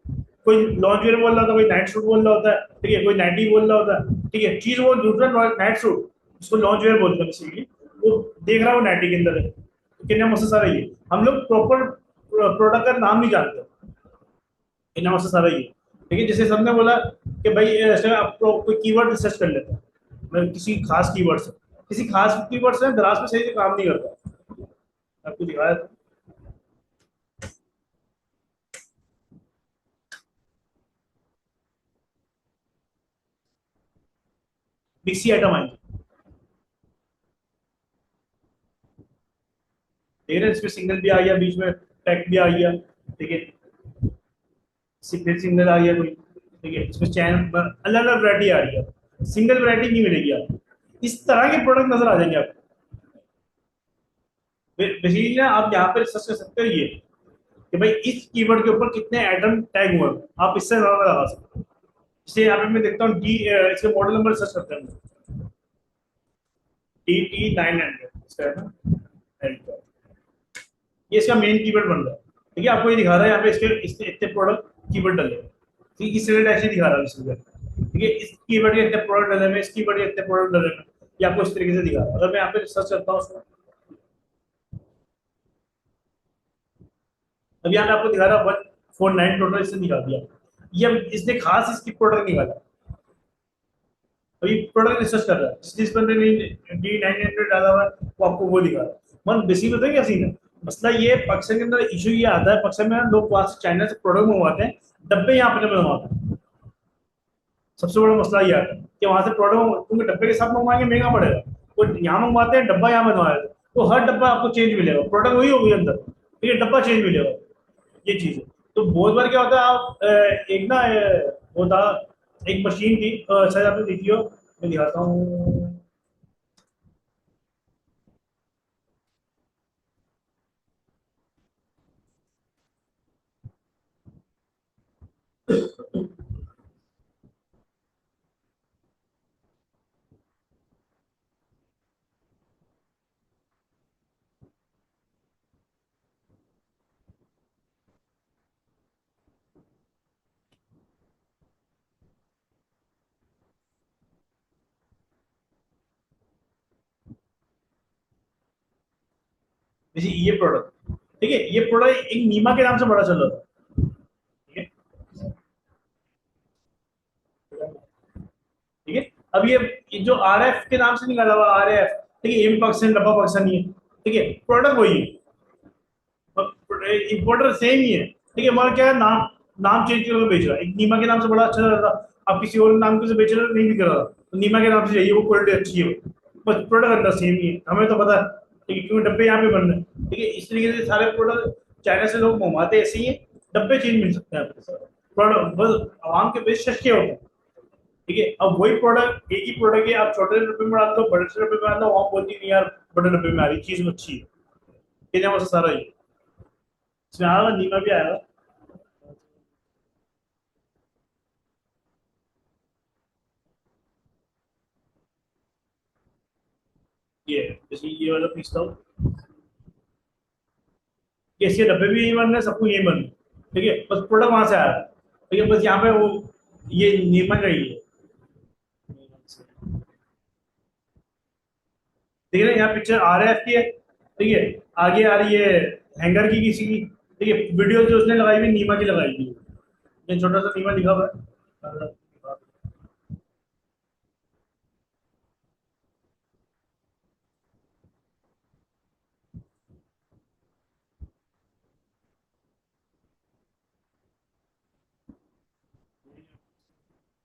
कोई लॉन्च वेयर बोल रहा होता है, कोई नाइट सूट बोल रहा होता है। ठीक है, कोई नाइटी बोल रहा होता है। ठीक है, चीज वो दूसरा नाइट सूट, उसको लॉन्च वेयर बोलते हैं बेसिकली, वो देख रहा है वो नाइटी के अंदर है, तो कितना मस्त सारा ये, हम लोग प्रॉपर प्रोडक्ट का नाम नहीं जानते, कितना मस्त सारा ये। ठीक है, जैसे सबने बोला कि भाई ऐसे आप कोई कीवर्ड रिसर्च कर लेते हैं, मैं किसी खास कीवर्ड से, किसी खास कीवर्ड से दराज में सही से काम नहीं करता। आपको दिखाया था, मिक्सी आइटम आएंगे, ठीक है, इसमें सिग्नल भी आ गया, बीच में टेक्स्ट भी आ गया। ठीक है, फिर सिग्नल आ गया कोई। ठीक है, इसमें चैन अलग अलग वैरायटी आ रही है, सिंगल वैरायटी नहीं मिलेगी आपको। इस तरह के प्रोडक्ट नजर आ जाएंगे आपको। बेसिकली ना आप यहाँ पे रिसर्च कर सकते हो ये, कि भाई इस कीवर्ड के ऊपर कितने आइटम टैग हुए हैं, आप इससे नंबर लगा सकते हो। जैसे यहाँ पे मैं देखता हूँ डी, इसके मॉडल नंबर सर्च करते हैं, DT900 इसका है ना, ये इसका मेन कीवर्ड बन रहा है। ठीक है, आपको ये दिखा रहा है यहाँ पे इसके इतने प्रोडक्ट कीवर्ड डले हैं। ठीक है, इस रिलेटेड ऐसे दिखा रहा है इसमें। ठीक है, इस कीवर्ड के इतने प्रोडक्ट डले हुए हैं, इस कीवर्ड के इतने प्रोडक्ट डले हुए हैं, ये आपको इस तरीके से दिखा रहा है। अगर मैं यहाँ पे सर्च करता हूँ उसको, अभी यहाँ पे आपको दिखा रहा है 149 टोटल, इससे निकाल दिया। ये अब इसने खास इसकी प्रोडक्ट निकाला, अभी प्रोडक्ट रिसर्च कर रहा है, जिस बंदे ने डी 900 डाला हुआ है वो आपको वो दिखा रहा है। मन बेसिक बताया क्या सीन है, मसला ये पाकिस्तान के अंदर इशू ये आता है, पाकिस्तान में लोग वहां से चाइना से प्रोडक्ट मंगवाते हैं, डब्बे यहाँ पे बनवाते हैं। सबसे बड़ा मसला ये आता है कि वहां से प्रोडक्ट क्योंकि डब्बे के साथ मंगवाएंगे महंगा पड़ेगा, वो यहाँ मंगवाते हैं डब्बा यहाँ बनवाया है, तो हर डब्बा आपको चेंज मिलेगा, प्रोडक्ट वही होगी अंदर, ठीक है, डब्बा चेंज मिलेगा। ये चीज है। तो बहुत बार क्या होता है, आप एक ना वो था, एक मशीन थी, शायद आपने देखी हो, मैं दिखाता हूँ। जैसे ये प्रोडक्ट, ठीक है, ये प्रोडक्ट एक नीमा के नाम से बड़ा चल रहा था। ठीक है, ठीक है, अब ये जो आर एफ के नाम से निकाला हुआ आर एफ, ठीक है, एम पाकिस्तान डब्बा पाकिस्तानी है, ठीक है, प्रोडक्ट वही है, इंपोर्टर सेम ही है, ठीक है, मगर क्या है, नाम नाम चेंज करके बेच रहा है। एक नीमा के नाम से बड़ा अच्छा लग रहा था, आप किसी और नाम के से बेच रहे हो, नहीं दिख रहा, तो नीमा के नाम से चाहिए, वो क्वालिटी अच्छी है, बस प्रोडक्ट अंदर सेम ही है, हमें तो पता है, ठीक है, क्योंकि डब्बे यहाँ पे बन रहे हैं। ठीक है, इस तरीके से सारे प्रोडक्ट चाइना से लोग मंगवाते ऐसे ही है, डब्बे चेंज मिल सकते हैं आपको, प्रोडक्ट बस आवाम के बेच सस्ते होते हैं। ठीक है, अब वही प्रोडक्ट, एक ही प्रोडक्ट है, आप छोटे डब्बे में डालते हो, बड़े से डब्बे में डालते हो, वहां बोलती नहीं यार बड़े डब्बे में आ रही चीज अच्छी है, ये ना सारा ही इसमें आएगा, नीमा भी आएगा। ये जैसे ये वाला पीस था, ये इसके डब्बे भी यही बन रहे हैं, सब कुछ यही बन रहा है। ठीक है, बस प्रोडक्ट वहां से आया है। ठीक है, बस यहाँ पे वो ये नीमा का ही है। ठीक है ना, यहाँ पिक्चर आ रहा है आपकी है, ठीक है, आगे आ रही है हैंगर की किसी की, ठीक है, वीडियो जो उसने लगाई हुई नीमा की लगाई हुई है, ये छोटा सा नीमा लिखा हुआ है।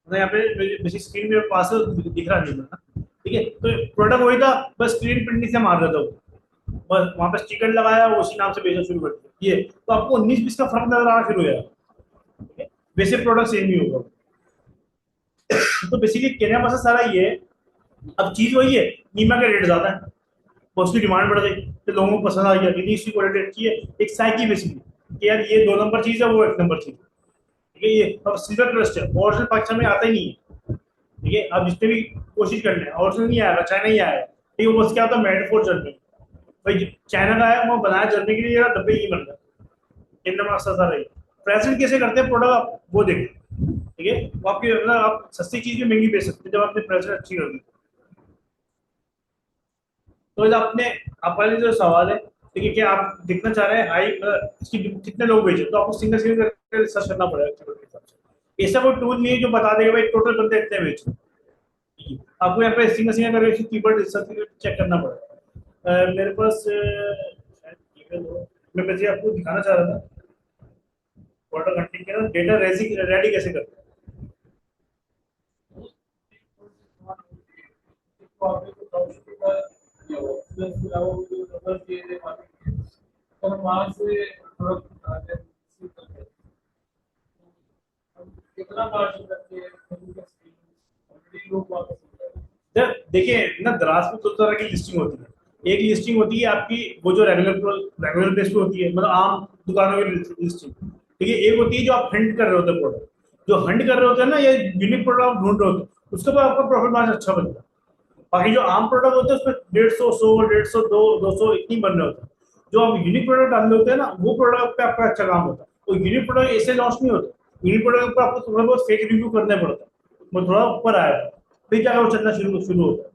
मतलब यहाँ पे बेसिक स्क्रीन में पास दिख रहा नहीं था, ठीक है, तो प्रोडक्ट वही था, बस स्क्रीन प्रिंटिंग से मार रहा था वो, बस वहां पे स्टिकर लगाया, वो उसी नाम से बेचना शुरू कर दिया, ये तो आपको 19-20 का फर्क नजर आना शुरू हो जाएगा। ठीक है, वैसे प्रोडक्ट सेम ही होगा। तो बेसिकली कहने का मकसद सारा ये है, अब चीज वही है, नीमा का रेट ज्यादा है, तो उसकी डिमांड बढ़ गई, तो लोगों को पसंद आ गया, क्योंकि इसकी क्वालिटी अच्छी है, एक साइकी बेसिकली कि यार ये 2 नंबर चीज है, वो 1 नंबर चीज है। ठीक है, ये अब सिल्वर ट्रस्ट है, ओरिजिनल पाकिस्तान में आता ही नहीं है। ठीक है, अब जितने भी कोशिश कर ले, ओरिजिनल नहीं आएगा, चाइना ही आएगा, ठीक है, वो क्या होता है मेड फॉर जर्मनी, भाई चाइना का है वो बनाया जर्मनी के लिए, डब्बे ही बन रहा है, इनका मकसद सारा ही। प्रेजेंट कैसे करते हैं प्रोडक्ट, आप वो देखें, ठीक है, वो आपकी मतलब आप सस्ती चीज भी महंगी बेच सकते हैं जब आपने प्रेजेंट अच्छी कर दी। तो इधर आपने आपका लिए जो सवाल है, ठीक है, कि आप देखना चाह रहे हैं हाई इसकी कितने लोग बेचे, तो आपको सिंगल सिंगल करके रिसर्च करना पड़ेगा के हिसाब से। ऐसा कोई टूल नहीं है जो बता देगा भाई टोटल बंदे इतने बेचे। ठीक है, आपको यहाँ पे सिंगल सिंगल करके कीवर्ड रिसर्च चेक करना पड़ेगा। मेरे पास शायद email हो, मैं वैसे आपको दिखाना चाह रहा था वाटर कंटेंट के ना डेटा रेडी कैसे करते हैं। इसको आपने कुछ ऑप्शन का दिया हुआ है, प्लस के अलावा वो जो नंबर दिए थे मार्केट के, तो हम वहाँ से प्रोडक्ट आते हैं, रिसीव करते हैं। हम कितना मार्जिन रखते हैं उनका स्क्रीन, ऑलरेडी लोग वापस हो गए। देखिए ना, दराज में दो तरह की लिस्टिंग होती है। एक लिस्टिंग होती है आपकी वो जो रेगुलर बेस पे होती है, मतलब आम दुकानों की लिस्टिंग। ठीक है, एक होती है जो आप हंट कर रहे होते हैं प्रोडक्ट, जो हंट कर रहे होते हैं ना, ये यूनिक प्रोडक्ट आप ढूंढ रहे होते हैं, उसके बाद आपका प्रॉफिट मार्जिन अच्छा बनता है। बाकी जो आम प्रोडक्ट होते हैं उसमें 150, 100, 150, 200 इतनी बन रहे होते हैं। जो आप यूनिक प्रोडक्ट डाल होते हैं ना, वो प्रोडक्ट पे आपका अच्छा काम होता है। वो यूनिक प्रोडक्ट ऐसे लॉन्च नहीं होता, यूनिक प्रोडक्ट पर आपको थोड़ा बहुत फेक रिव्यू करना पड़ता है, वो थोड़ा ऊपर आया फिर क्या वो चलना शुरू शुरू होता है।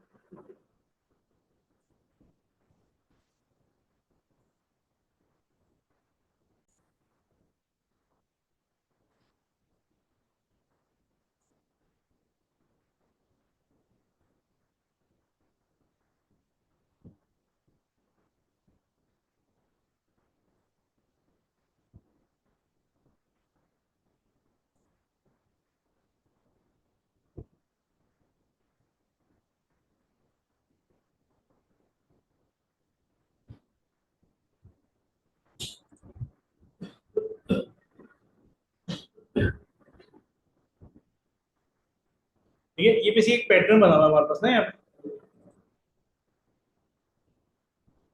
ठीक है, ये बेसिक एक पैटर्न बना हुआ है हमारे पास ना यहाँ पे।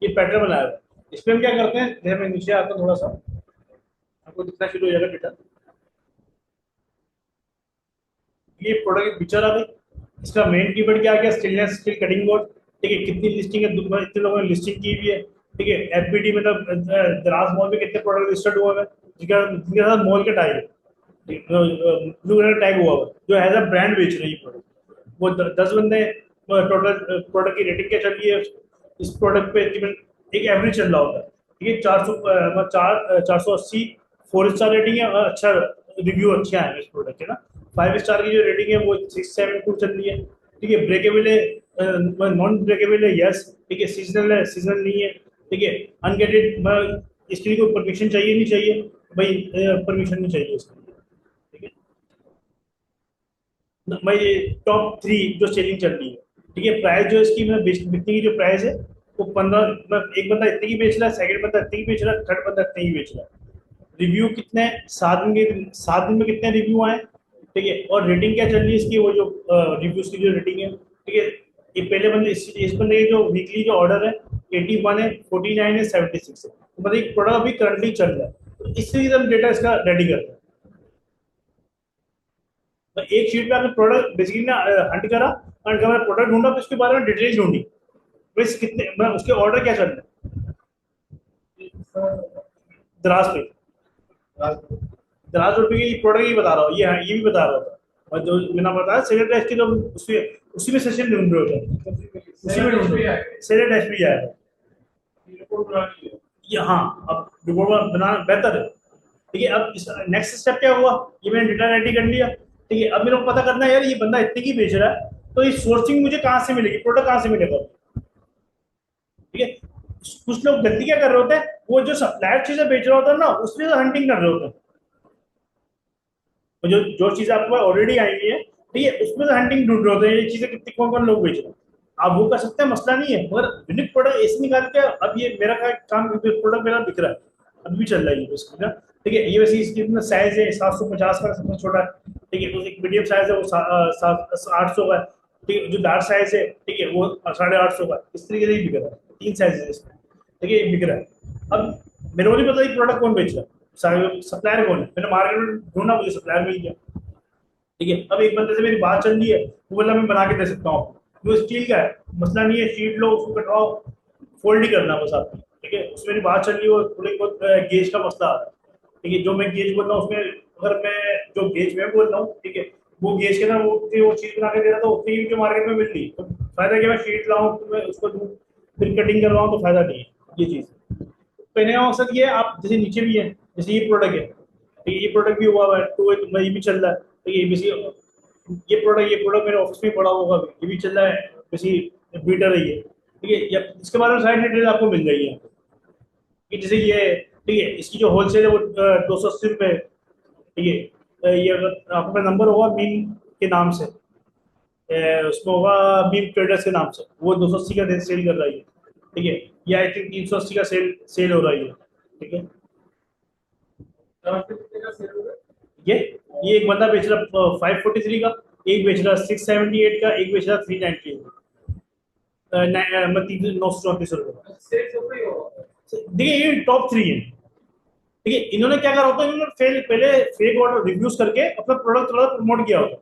ये पैटर्न बनाया हुआ है, इस पे हम क्या करते हैं, जैसे मैं नीचे आता हूँ थोड़ा सा, आपको दिखना शुरू हो जाएगा डेटा। ये प्रोडक्ट की पिक्चर आ गई, इसका मेन कीवर्ड क्या आ गया, स्टेनलेस स्टील कटिंग बोर्ड। ठीक है, कितनी लिस्टिंग है, इतने लोगों ने लिस्टिंग की हुई है। ठीक है, एफबीडी मतलब दराज मॉल में कितने प्रोडक्ट लिस्टेड हुआ है, जिनका जिनके साथ मॉल का टाइप है, ब्लू कलर टैग हुआ हुआ है, जो एज अ ब्रांड बेच रहे हैं प्रोडक्ट। वो 10 बंदे टोटल प्रोडक्ट की रेटिंग क्या चल रही है इस प्रोडक्ट पे, तकरीबन एक एवरेज चल रहा होता है। ठीक है, 480 4 स्टार रेटिंग है, और अच्छा रिव्यू अच्छे आए हैं इस प्रोडक्ट के ना। 5 स्टार की जो रेटिंग है वो 672 चल रही है। ठीक है, ब्रेकेबल है, नॉन ब्रेकेबल है, यस। ठीक है, सीजनल है, सीजनल नहीं है। ठीक है, अनगेटेड, इसके लिए कोई परमिशन चाहिए नहीं चाहिए भाई, परमिशन नहीं चाहिए इसके लिए। ठीक है, मैं ये टॉप 3 जो सेलिंग चल रही है। ठीक है, प्राइस जो इसकी मैं बिकने की जो प्राइस है वो 15, एक बंदा इतने की बेच रहा है, सेकंड बंदा इतने की बेच रहा है, थर्ड बंदा इतने की बेच रहा है। रिव्यू कितने, 7 दिन के 7 दिन में कितने रिव्यू आए। ठीक है, और रेटिंग क्या चल रही है इसकी, वो जो रिव्यूज की जो रेटिंग है। ठीक है, ये पहले बंदे इस बंदे की जो वीकली जो ऑर्डर है 81 है, 49 है, 76 है, तो मतलब एक प्रोडक्ट अभी करंटली चल रहा है। तो इस तरीके से हम डेटा इसका रेडी करते हैं। तो एक शीट पे आपने प्रोडक्ट बेसिकली ना हंट करा, हंट करा प्रोडक्ट ढूंढा, फिर उसके बारे में डिटेल्स ढूंढी, बस कितने मैं उसके ऑर्डर क्या चल रहे हैं दराज पे। दराज रोड पे ये प्रोडक्ट ही बता रहा हूँ, ये भी बता रहा था। और जो मैंने बताया सेलेक्ट डैश की, तो उसी उसी में सेशन ढूंढ रहे होते हैं, उसी में ढूंढ रहे हैं, सेलेक्ट डैश भी आएगा। ये हाँ, अब रिपोर्ट बनाना बेहतर है। ठीक है, अब इस नेक्स्ट स्टेप क्या हुआ, ये मैंने डेटा रेडी कर लिया। ठीक है, अब मेरे को पता करना है यार ये बंदा इतने की बेच रहा है, तो ये सोर्सिंग मुझे कहाँ से मिलेगी, प्रोडक्ट कहाँ से मिलेगा। ठीक है, कुछ लोग गलती क्या कर रहे होते हैं, वो जो सप्लायर चीजें बेच रहा होता है ना, उसमें हंटिंग कर रहे होते हैं। तो जो जो चीजें आपके पास ऑलरेडी आई हुई है, ठीक है, उसमें से हंटिंग ढूंढ रहे होते हैं, ये चीजें कितनी कौन कौन लोग बेच रहे हैं। आप वो कर सकते हैं, मसला नहीं है, मगर यूनिक प्रोडक्ट ऐसे निकाल के, अब ये मेरा काम, प्रोडक्ट मेरा दिख रहा है, अभी भी चल रहा है ये इसका ना। ठीक है, ये वैसे इसकी साइज है 750 का, सबसे छोटा है। ठीक है, तो एक मीडियम साइज है वो 800 का है। ठीक है, जो लार्ज साइज है, ठीक है, वो 850 का है। इस तरीके से ही बिक रहा है, 3 साइज है इसमें। ठीक है, ये बिक रहा है। अब मेरे को नहीं पता ये प्रोडक्ट कौन बेच रहा है, सप्लायर कौन है, मैंने मार्केट में ढूंढा, मुझे सप्लायर मिल गया। ठीक है, अब एक बंदे से मेरी बात चल रही है, वो बोला मैं बना के दे सकता हूँ, वो स्टील का है, मसला नहीं है, शीट लो उसको कटवाओ, फोल्ड ही करना बस आपको। ठीक है, उसमें मेरी बात चल रही है, वो थोड़ी बहुत गेज का मसला आ रहा है। ठीक है, जो मैं गेज बोल रहा हूँ उसमें, अगर मैं जो गेज में बोल रहा हूँ, ठीक है, वो गेज के ना वो चीज बना के दे रहा था, उतनी ही जो मार्केट में मिल रही, तो फायदा क्या, मैं शीट लाऊं तो मैं उसको दूं, फिर कटिंग करवाऊं, तो फायदा नहीं है ये चीज। कहने का मकसद ये है, आप जैसे नीचे भी है, जैसे ये प्रोडक्ट है, ठीक है, ये प्रोडक्ट भी हुआ है, तो ये भी चल रहा है। तो ये प्रोडक्ट मेरे ऑफिस में पड़ा होगा, ये भी चल रहा है, किसी बीटर है ये। ठीक है, या इसके बारे में सारी डिटेल आपको मिल जाएगी यहाँ पे। कि जैसे ये, ठीक है, इसकी जो होलसेल है वो 280 रुपये। ठीक है, ये अगर आपका नंबर होगा मीन के नाम से, उसमें होगा मीन ट्रेडर्स के नाम से, वो 280 का सेल कर रहा है। ठीक है, ये आई थिंक 380 का सेल सेल हो रहा है। ठीक है, ये ये एक बंदा बेच रहा 543 का, एक बेच रहा 678 का, एक बेच रहा 398 का, 934 रुपये का। देखिए, ये टॉप 3 है। ठीक है, इन्होंने क्या करा होता है, इन्होंने पहले फेक ऑर्डर रिव्यूज करके अपना प्रोडक्ट थोड़ा प्रमोट किया होता है।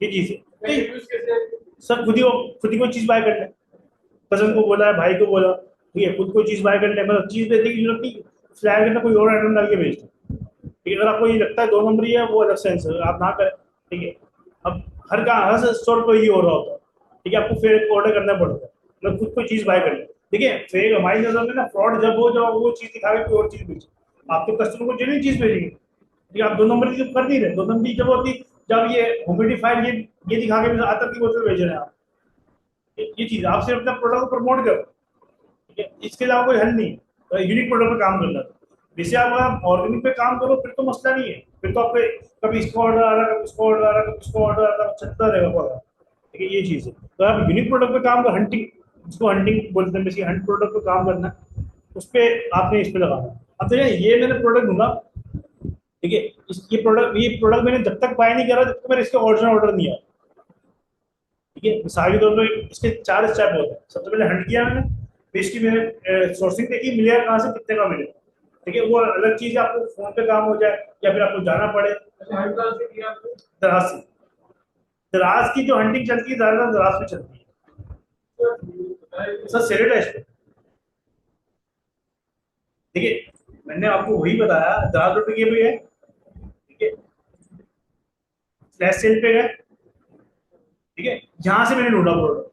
ये चीज है, तो सब खुद ही कोई चीज बाय कर ले, कजन को बोला है, भाई को बोला, ठीक है, खुद कोई चीज बाय कर ले, मतलब चीज बेचने की जरूरत नहीं, फ्लैग के अंदर कोई और आइटम डाल के बेच दो। ठीक है, अगर आपको ये लगता है 2 नंबरी है, वो अलग सेंस है, आप ना करें। ठीक है, अब हर स्टोर पर ये हो रहा होता है। ठीक है, आपको फिर ऑर्डर करना पड़ता है, मतलब खुद कोई चीज बाय कर ले। देखिए फेक हमारी नजर में ना फ्रॉड जब हो जब वो चीज दिखा के कोई और चीज बेचे। आप तो कस्टमर को जेन्युइन चीज भेजेंगे। ठीक है, आप 2 नंबरी तो कर नहीं रहे। 2 नंबरी जब होती जब ये ह्यूमिडिफाइड ये दिखा के आतर की बोतल भेज रहे हैं आप। ये चीज आप सिर्फ अपना प्रोडक्ट को प्रमोट करो। ठीक है, इसके अलावा कोई हल नहीं है। तो यूनिक प्रोडक्ट पे काम करना है। जैसे आप ऑर्गेनिक पे काम करो फिर तो मसला नहीं है, फिर तो आपके कभी इसको ऑर्डर आ रहा है, कभी इसको ऑर्डर आ रहा है, कभी इसको ऑर्डर आ रहा है, चलता रहेगा पूरा। ठीक है, ये चीज है। तो आप यूनिक प्रोडक्ट पे काम करो, हंटिंग, जिसको हंटिंग बोलते हैं, बेसिकली हंट प्रोडक्ट पे काम करना है, उस पे आपने इस पे लगाना है। अब देखिए ये मैंने प्रोडक्ट ढूंढा। ठीक है, ये प्रोडक्ट मैंने जब तक बाय नहीं करा जब तक मेरे इसके ओरिजिनल ऑर्डर नहीं आया। ठीक है, मिसाल के तौर पर इसके 4 स्टेप होते हैं। सबसे पहले हंट किया मैंने, फिर इसकी मैंने सोर्सिंग देखी, मिलेगा कहाँ से, कितने का मिलेगा। ठीक है, वो अलग चीज है, आपको फोन पे काम हो जाए या फिर आपको जाना पड़े। अच्छा हर तरह से किया आपने? दराज से, दराज की जो हंटिंग चलती है ज्यादातर दराज में चलती है सर, सेलेट है इस पे। देखिए मैंने आपको वही बताया, दराज रोड पे ये भी है। ठीक है, फ्लैश सेल पे है। ठीक है, यहाँ से मैंने ढूंढा प्रोडक्ट।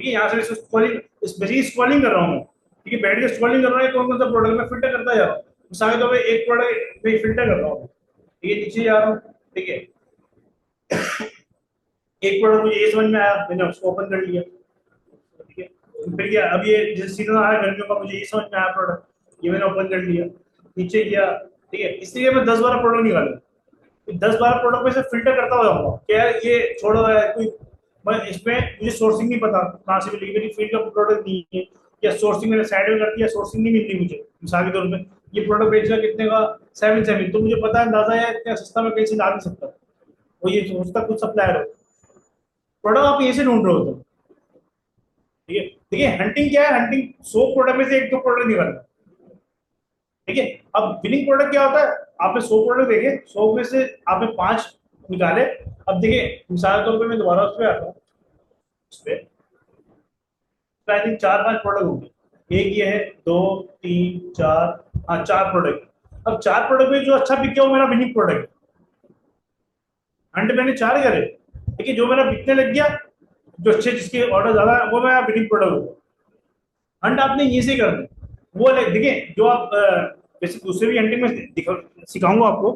ठीक है, यहाँ से मैं स्क्रोलिंग स्क्रॉलिंग कर रहा हूँ मैं। ठीक है, बैठ के स्क्रॉलिंग कर रहा है, कौन कौन सा प्रोडक्ट मैं फिल्टर करता जा रहा हूँ। मिसाल के तौर पे एक प्रोडक्ट मैं फिल्टर कर रहा हूँ। ठीक है, नीचे जा रहा हूँ। ठीक है, एक प्रोडक्ट मुझे ये समझ में आया, मैंने उसको ओपन कर लिया। ठीक है, फिर क्या, अब ये जैसे सीजन आ रहा है गर्मियों का, मुझे ये समझ में आया प्रोडक्ट, ये मैंने ओपन कर लिया, नीचे गया। ठीक है, इसलिए मैं 10-12 प्रोडक्ट निकालू। 10-12 प्रोडक्ट में से फिल्टर करता हुआ जाऊंगा क्या ये छोड़ा हुआ है कोई। मैं इसमें मुझे सोर्सिंग नहीं पता कहाँ से मिलेगी, मेरी फील्ड का प्रोडक्ट नहीं है, या सोर्सिंग मैंने साइड में कर दिया, सोर्सिंग नहीं मिल रही मुझे। मिसाल के तौर पे ये प्रोडक्ट बेच रहा कितने का, 7-7, तो मुझे पता है अंदाजा है इतना सस्ता मैं कहीं से ला नहीं सकता। वो ये सोचता कुछ सप्लायर हो, प्रोडक्ट आप ये से ढूंढ रहे हो तुम। ठीक है, देखिए हंटिंग क्या है, हंटिंग 100 प्रोडक्ट में से 1-2 प्रोडक्ट निकालना। ठीक है, अब विनिंग प्रोडक्ट क्या होता है, आपने 100 प्रोडक्ट देखे, 100 में से आपने 5 निकाले। अब देखिए मिसाल के तौर पे मैं दोबारा उस पर आता हूँ, उस पे आई थिंक 4-5 प्रोडक्ट होंगे। एक ये है, 2-3-4, हाँ 4 प्रोडक्ट। अब 4 प्रोडक्ट में जो अच्छा बिक गया वो मेरा विनिंग प्रोडक्ट। हंट मैंने 4 करे। ठीक है, जो मेरा बिकने लग गया, जो अच्छे जिसके ऑर्डर ज्यादा है, वो मेरा विनिंग प्रोडक्ट होगा। हंट आपने ये से करना है। वो देखिए जो आप जैसे दूसरे भी हंटिंग में सिखाऊंगा आपको,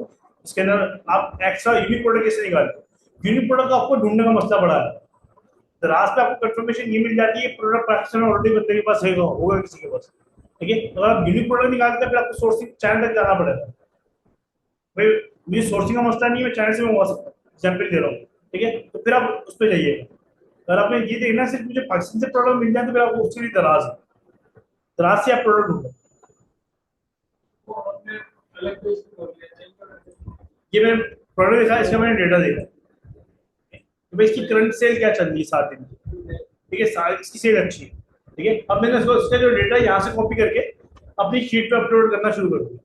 इसके अंदर आप एक्स्ट्रा यूनिक प्रोडक्ट कैसे निकालते हो। यूनिक प्रोडक्ट का आपको ढूंढने का मसला बड़ा है। तो रास्ते आपको कंफर्मेशन ये मिल जाती है प्रोडक्ट प्रोडक्शन ऑलरेडी बंदे के पास है, होगा किसी के पास। ठीक है, अगर आप यूनिक प्रोडक्ट निकालते हैं फिर आपको सोर्सिंग चैनल तक जाना पड़ेगा। भाई मुझे सोर्सिंग का मसला नहीं है, मैं चैनल से मंगवा सकता हूँ, एग्जाम्पल दे रहा हूँ। ठीक है, तो फिर आप उस पर जाइएगा। अगर आपने ये देखना सिर्फ मुझे पाकिस्तान से प्रोडक्ट मिल जाए तो फिर आपको उसके लिए दराज है, दराज से आप प्रोडक्ट ढूंढो। वो हमने अलग पेज कर लिया, चेंज कर दिया। ये मैंने प्रोडक्ट देखा, इसका मैंने डेटा देखा कि भाई इसकी करंट सेल क्या चल रही है 7 दिन में। ठीक है, इसकी सेल अच्छी है। ठीक है, अब मैंने उसका जो डेटा यहाँ से कॉपी करके अपनी शीट पे अपलोड करना शुरू कर दिया।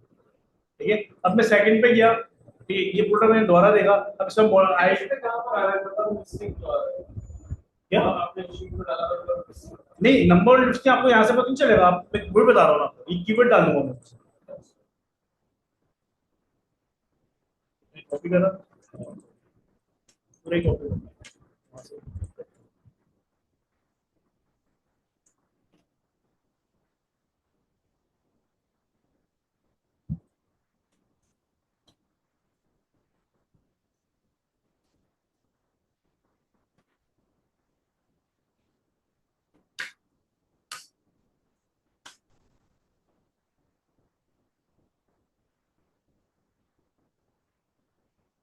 ठीक है, अब मैं सेकंड पे गया, ये प्रोडक्ट मैंने दोबारा देखा, अब इसका आई इसमें कहाँ पर आ रहा है, मतलब मिसिंग जो आ रहा है क्या, वहाँ आपने शीट में डाला मतलब missing। नहीं नंबर लिस्ट आपको यहाँ से पता नहीं चलेगा, आप मैं वही बता रहा हूँ आपको, ये कीवर्ड डाल दूंगा मैं, कॉपी करा पूरे कॉपी।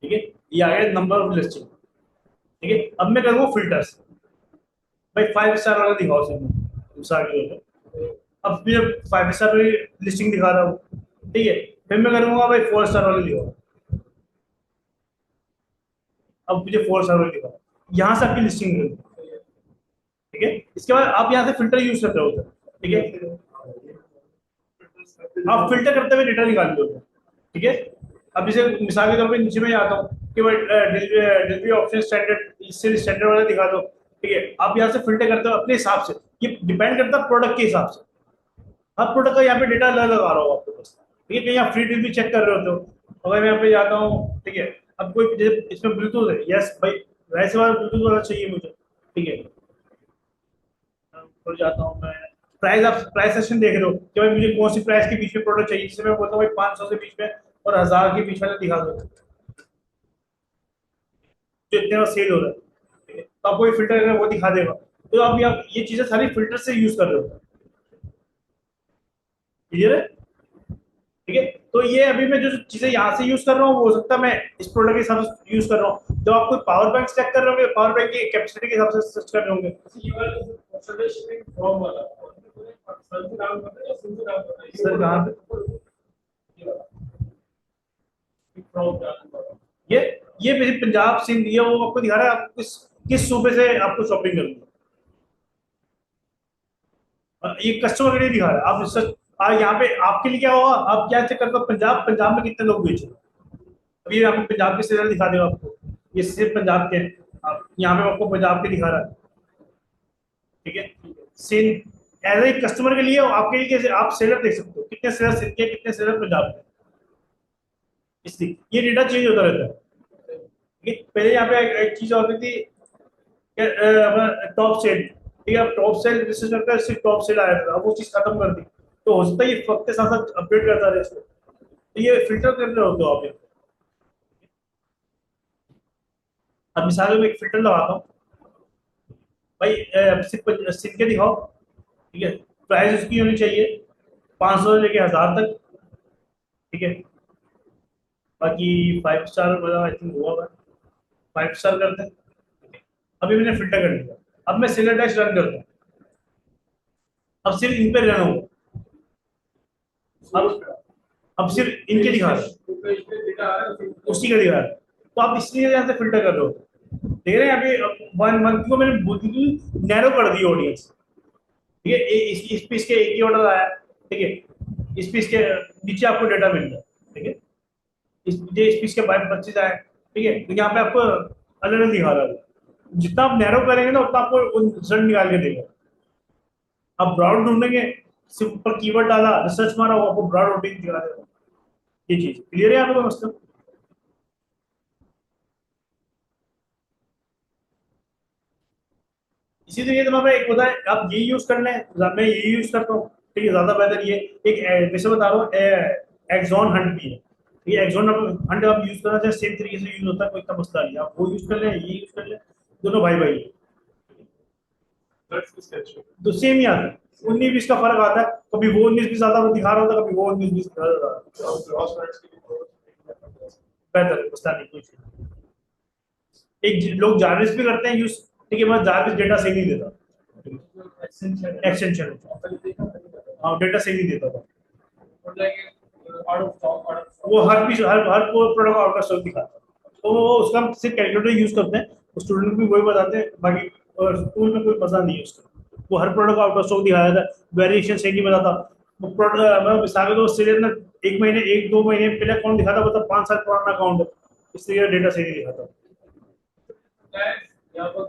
ठीक है, ये आ गया नंबर ऑफ लिस्टिंग। ठीक है, अब मैं करूँगा फिल्टर्स। भाई 5 स्टार वाला दिखाओ सर, मिसाल के तौर पे अब मुझे 5 स्टार वाली लिस्टिंग दिखा रहा हूँ। ठीक है, फिर मैं करूँगा भाई 4 स्टार वाली दिखाओ। अब मुझे 4 स्टार वाली दिखाओ, यहाँ से आपकी लिस्टिंग मिलेगी। ठीक है, इसके बाद आप यहाँ से फिल्टर यूज करते हो सर। ठीक है, आप फिल्टर करते हुए डेटा निकाल लो। ठीक है, अब जैसे मिसाल के तौर पे नीचे में आता हूँ कि भाई डिलीवरी ऑप्शन स्टैंडर्ड, इससे स्टैंडर्ड वाला दिखा दो। ठीक है, आप यहाँ से फिल्टर करते हो अपने हिसाब से। ये डिपेंड करता है प्रोडक्ट के हिसाब से। हर प्रोडक्ट का यहाँ पे डेटा अलग अलग आ रहा हो आपके पास। ठीक है, कहीं आप फ्री डिलीवरी चेक कर रहे होते हो, अगर मैं यहाँ पे जाता हूँ, ठीक है, अब कोई जैसे इसमें ब्लूटूथ है, यस भाई, वैसे वाला ब्लूटूथ वाला चाहिए मुझे, ठीक है, खुल जाता हूँ मैं। प्राइस, आप प्राइस सेक्शन देख रहे हो कि भाई मुझे कौन सी प्राइस के बीच में प्रोडक्ट चाहिए, जिससे मैं बोलता हूँ भाई 500 से बीच में और 1000 के बीच में दिखा दो, जो इतने में सेल हो रहा है, ठीक है, तो आपको ये फिल्टर अगर वो दिखा देगा। तो आप ये चीजें सारी फिल्टर से यूज कर रहे हो। क्लियर है? ठीक है, तो ये अभी मैं जो जो चीजें यहाँ से यूज कर रहा हूँ, वो हो सकता है मैं इस प्रोडक्ट के हिसाब से यूज कर रहा हूँ। जब आप कोई पावर बैंक सेलेक्ट कर रहे होंगे, पावर बैंक की कैपेसिटी के हिसाब से सर्च कर रहे होंगे। ये वाला परसेंटेज शिपिंग फ्रॉम वाला सर से काम करता है या सिम से काम करता है? सर कहाँ पे? ये वाला फ्रॉम जाना होगा। ये ये मेरी पंजाब सिंध, ये वो आपको दिखा रहा है, आप किस किस सूबे से आपको शॉपिंग करनी है। ये कस्टमर के लिए दिखा रहा है। आप सर यहाँ पे आपके लिए क्या होगा, आप क्या चेक करते हो, पंजाब, पंजाब में कितने लोग बेचे। अभी यहाँ पे पंजाब के सीरियल दिखा देगा आपको, ये सिर्फ पंजाब के हैं। आप यहाँ पे आपको पंजाब के दिखा रहा है, ठीक है। सिंध एज ए कस्टमर के लिए, आपके लिए कैसे आप सेलर देख सकते हो, कितने सेलर सिंध के, कितने सेलर पंजाब के, इसलिए ये डेटा चेंज होता रहता है। ठीक है, पहले यहाँ पे एक चीज होती थी, टॉप सेल, ठीक है, अब टॉप सेल रिसर्च करता है, सिर्फ टॉप सेल आया था, अब वो चीज खत्म कर दी। तो हो सकता है ये वक्त के साथ साथ अपडेट करता रहे इसको। तो ये फिल्टर कर रहे होते हो आप ये। अब मिसाल में एक फिल्टर लगाता हूँ भाई, सिर्फ सिक्के दिखाओ, ठीक है, प्राइस उसकी होनी चाहिए 500 से लेके 1000 तक, ठीक है। बाकी 5 स्टार वाला आई थिंक हुआ है, 5 स्टार करते हैं। अभी मैंने फिल्टर कर लिया, अब मैं सिलेक्ट डैश रन करता हूँ, अब सिर्फ इन पे रन होगा। अब सिर्फ इनके दिखा रहा है, तो इसमें डेटा आ रहा है उसी का दिखा रहा है। तो आप इसलिए यहाँ से फिल्टर कर रहे हो, देख रहे हैं अभी वन मंथ को मैंने बिल्कुल नैरो कर दी ऑडियंस। ठीक है, इस पीस के एक ही ऑर्डर आया, ठीक है, इस पीस के नीचे आपको डेटा मिल रहा है, ठीक है, इस पीस के 25 आए, ठीक है, तो यहाँ पे आपको अलग अलग दिखा रहा है। जितना आप नैरो करेंगे ना, उतना आपको रिजल्ट निकाल के देगा। आप ब्रॉड ढूंढेंगे, सिर्फ ऊपर कीवर्ड डाला, रिसर्च मारा, वो आपको ब्रॉड ऑडियंस दिखा देगा। ये चीज क्लियर है आपको मतलब? इसी तरीके से मैं एक बताएं, आप ये यूज कर लें, मैं ये यूज करता हूँ, ठीक है, ज्यादा बेहतर ये। एक वैसे बता रहा हूँ, एक्सॉन हंट भी है। ये एक्सॉन हंट आप यूज करना चाहे सेम तरीके से यूज होता है, कोई इतना मसला नहीं है। आप वो यूज कर लें, ये यूज कर लें, दोनों भाई भाई हैं। तो सेम ही आता है, 19-20 का फर्क आता है। कभी वो 19-20 ज्यादा दिखा रहा होता है, कभी वो 19-20 बेहतर है, मसला नहीं कुछ। एक लोग जारविस भी करते हैं यूज, ठीक है, मैं जारविस डेटा सही नहीं देता, एक्सटेंशन, हाँ डेटा सही नहीं देता था। वो हर पीस, हर प्रोडक्ट आउट ऑफ स्टॉक दिखाता है। तो वो उसका हम सिर्फ कैलकुलेटर यूज करते हैं, स्टूडेंट भी वही बताते हैं, बाकी स्कूल में कोई मजा नहीं है उसका। वो हर प्रोडक्ट आउट ऑफ स्टॉक दिखाया था, वेरिएशन सही नहीं बताता। वो प्रोडक्ट मैं मिसाल के तो सीरियल में एक महीने, एक दो महीने पहले अकाउंट दिखाता, मतलब 5 साल पुराना अकाउंट है, इसलिए डेटा सही नहीं दिखाता। यहाँ पर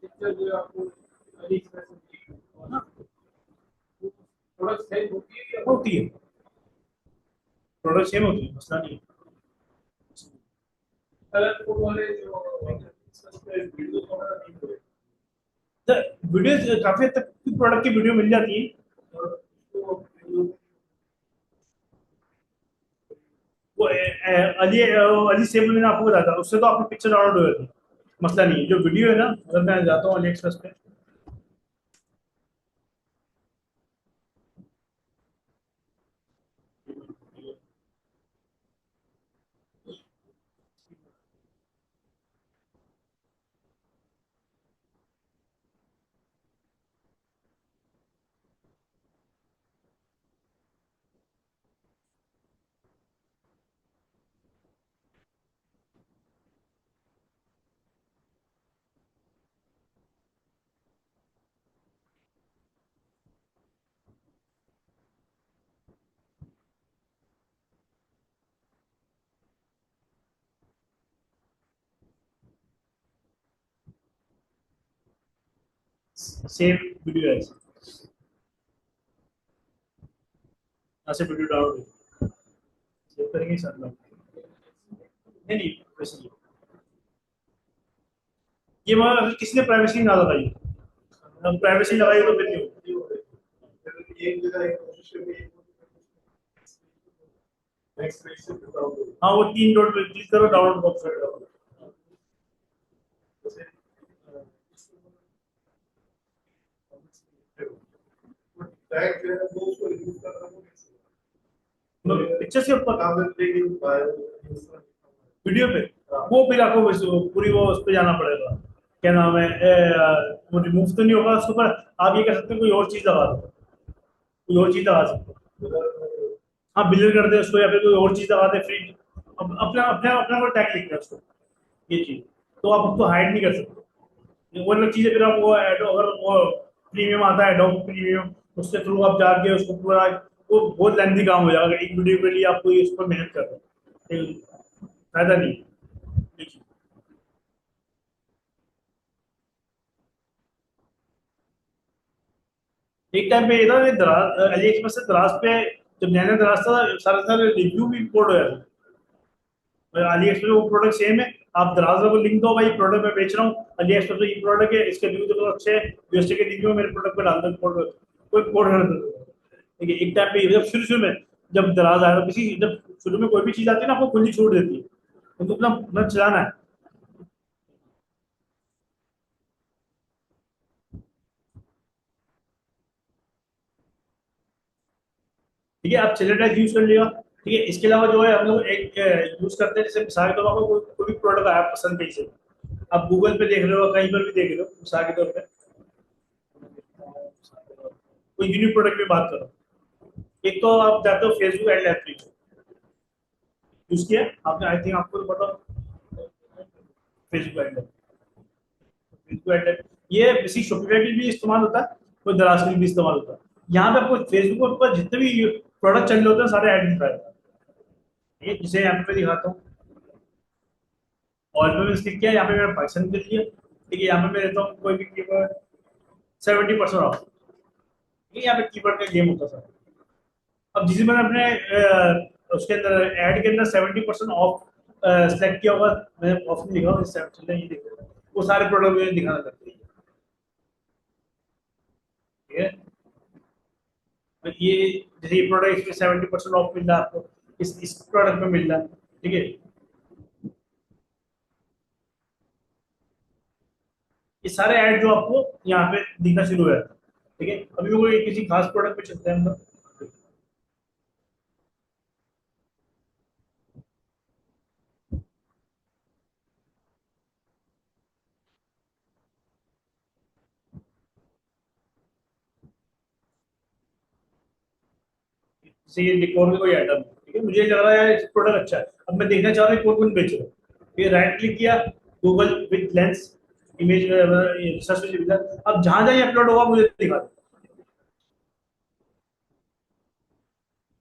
पिक्चर जो है आपको अली एक्सप्रेस की प्रोडक्ट सेल होती है या होती है, प्रोडक्ट सेम होती है, मसला नहीं है। कलरफुल वाले जो वीडियो वगैरह नहीं हुए वीडियो काफी हद तक प्रोडक्ट की वीडियो मिल जाती है। और उसको वो अली सेब मैंने आपको बताया था, उससे तो आपकी पिक्चर डाउनलोड हो जाती है, मसला नहीं है। जो वीडियो है ना, अगर मैं जाता हूँ अली एक्सप्रेस पे, सेव वीडियो है, यहाँ से वीडियो डाउनलोड सेव करेंगे सर लोग। नहीं नहीं, वैसे नहीं। ये वहाँ किसने प्राइवेसी ना लगाई, हम प्राइवेसी लगाई तो फिर नहीं होगी। एक जगह एक पोजीशन में नेक्स्ट पेज से डाउनलोड। हाँ, वो 3 डॉट पे क्लिक करो, डाउनलोड बॉक्स में डालो। टैग जो है वो उसको यूज करना वो कैसे? पिक्चर के ऊपर कागज पे यूज बायो वीडियो पे, वो फिर आपको पूरी वो उस पे जाना पड़ेगा, क्या नाम है, वो रिमूव तो नहीं होगा उसके ऊपर। आप ये कर सकते हो कोई और चीज लगा दो, कोई और चीज लगा सकते हो। हाँ, बिलर कर दे उसको, या फिर कोई और चीज लगा दे फ्री। अब अपना अपना अपना को टैग लिख दे उसको, ये चीज, तो आप उसको हाइड नहीं कर सकते। वो अलग चीज है, फिर आप वो अगर वो प्रीमियम आता है, एडोब प्रीमियम, उसके थ्रू आप जाके उसको पूरा, वो बहुत लेंथी काम हो जाएगा, एक वीडियो के लिए आपको उस पर मेहनत कर रहे हैं, फायदा नहीं। देखिए, एक टाइम पे ये था कि दराज, अली एक्सप्रेस से दराज पे, जब नया नया दराज था, सारे सारे रिव्यू भी इंपोर्ट हो जाते थे। अली एक्सप्रेस वो प्रोडक्ट सेम है, आप दराज को लिंक दो, भाई प्रोडक्ट मैं बेच रहा हूँ, अली एक्सप्रेस में ये प्रोडक्ट है, इसके रिव्यू तो अच्छे हैं, यूएसए के रिव्यू मेरे प्रोडक्ट पे डाल दो, इंपोर्ट कोई इंपोर्ट कर दो। देखिए, एक टाइम पे जब शुरू शुरू में, जब दराज आया तो किसी, जब शुरू में कोई भी चीज आती है ना, आपको खुली छूट देती है, उनको अपना अपना चलाना है। ठीक है, आप चिल्लर टैक्स यूज कर लिया। ठीक है, इसके अलावा जो है हम लोग एक यूज करते हैं, जैसे मिसाल के तौर पर कोई भी प्रोडक्ट आया पसंद कहीं से, आप गूगल पे देख रहे हो, कहीं पर भी देख रहे हो, मिसाल के तौर पर कोई यूनिक प्रोडक्ट की बात करो, एक तो आप जाते हो फेसबुक एड ऐप पे, यूज किया है आपने, आई थिंक आपको तो पता, फेसबुक एड, फेसबुक एड, ये किसी शॉपिफाई के लिए भी इस्तेमाल होता है, कोई दराज के लिए भी इस्तेमाल होता है। यहाँ पे आपको फेसबुक पर जितने भी प्रोडक्ट चल रहे होते हैं सारे ऐड दिखा रहे हैं। ठीक है, जिसे यहाँ पे दिखाता हूँ, और पे मैंने क्लिक किया, यहाँ पे मेरा पर्सन के लिए, ठीक है, यहाँ पे मैं रहता हूँ कोई भी कीवर्ड 70% ऑफ। ठीक है, यहाँ पे कीवर्ड का गेम होता था। अब जिसे मैंने अपने उसके अंदर ऐड के अंदर 70% ऑफ सेलेक्ट किया होगा, मैंने ऑफ नहीं लिखा होगा, 70 ये दिखा, वो सारे प्रोडक्ट मुझे दिखाना करते हैं। ठीक है, तो ये, जैसे ये प्रोडक्ट इसमें 70% ऑफ मिल रहा है आपको, इस प्रोडक्ट में मिल रहा है। ठीक है, ये सारे ऐड जो आपको यहाँ पे दिखना शुरू है। ठीक है, अभी वो किसी खास प्रोडक्ट पे चलते हैं हम लोग। जैसे ये डिकोर का कोई आइटम, ठीक है, मुझे लग रहा है यार प्रोडक्ट अच्छा है, अब मैं देखना चाह रहा हूँ कौन कौन बेच रहा है। ये राइट क्लिक किया, Google with lens image search में दिखा, अब जहां जहां अपलोड होगा मुझे दिखा दो,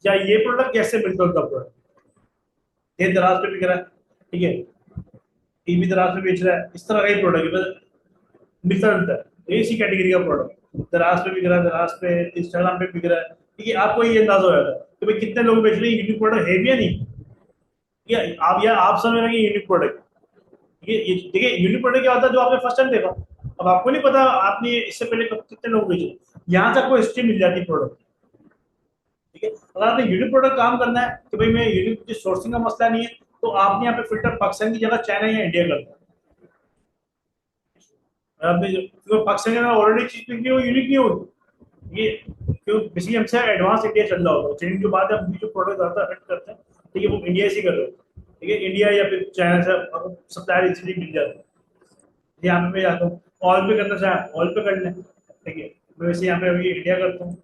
क्या ये प्रोडक्ट कैसे मिलता है उनका प्रोडक्ट, ये दराज पे बिक रहा है, ठीक है, टीवी दराज पे बेच रहा है, इस तरह का ही प्रोडक्ट है, मिलता जुलता है, ये इसी कैटेगरी का प्रोडक्ट दराज पे बिक रहा है, दराज पे इंस्टाग्राम पे बिक रहा है। ठीक है, आपको ये अंदाजा हो जाता है कि भाई कितने लोग बेच रहे हैं, यूनिक प्रोडक्ट है भी या नहीं। ठीक है, आप यार आप समझ रहे हैं यूनिक प्रोडक्ट, ये देखिए यूनिक प्रोडक्ट क्या होता है, जो आपने फर्स्ट टाइम देखा, अब आपको नहीं पता आपने इससे पहले कितने लोग बेचे, यहाँ से आपको हिस्ट्री मिल जाती है प्रोडक्ट। ठीक है, अगर आपने यूनिक प्रोडक्ट काम करना है कि भाई मैं यूनिक सोर्सिंग का मसला नहीं है, तो आपने यहाँ पे फिल्टर पाकिस्तान की जगह चाइना या इंडिया करना है। आपने जो पाकिस्तान में ऑलरेडी चीज बिक रही है वो यूनिक नहीं होगी, ये क्यों बेसिकली हमसे एडवांस इंडिया चल रहा होगा, चीन के बाद हम भी जो प्रोडक्ट आता है हिट करते हैं, ठीक है, वो इंडिया से ही कर रहे हो। ठीक है, इंडिया या फिर चाइना से सप्लायर इजीली मिल जाता है। यहाँ पे मैं जाता हूँ, ऑल पे करना चाहे ऑल पे कर लें। ठीक है, मैं वैसे यहाँ पे अभी इंडिया करता हूँ।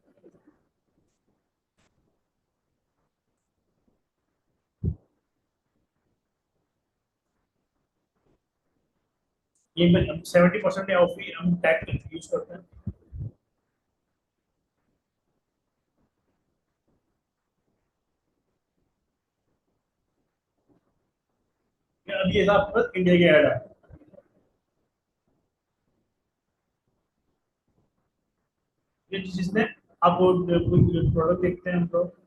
ये मैं 70% ऑफ ही हम टैग यूज करते हैं। अभी ये आपके पास इंडिया के ऐड है। जिसने आप वो प्रोडक्ट देखते हैं हम लोग।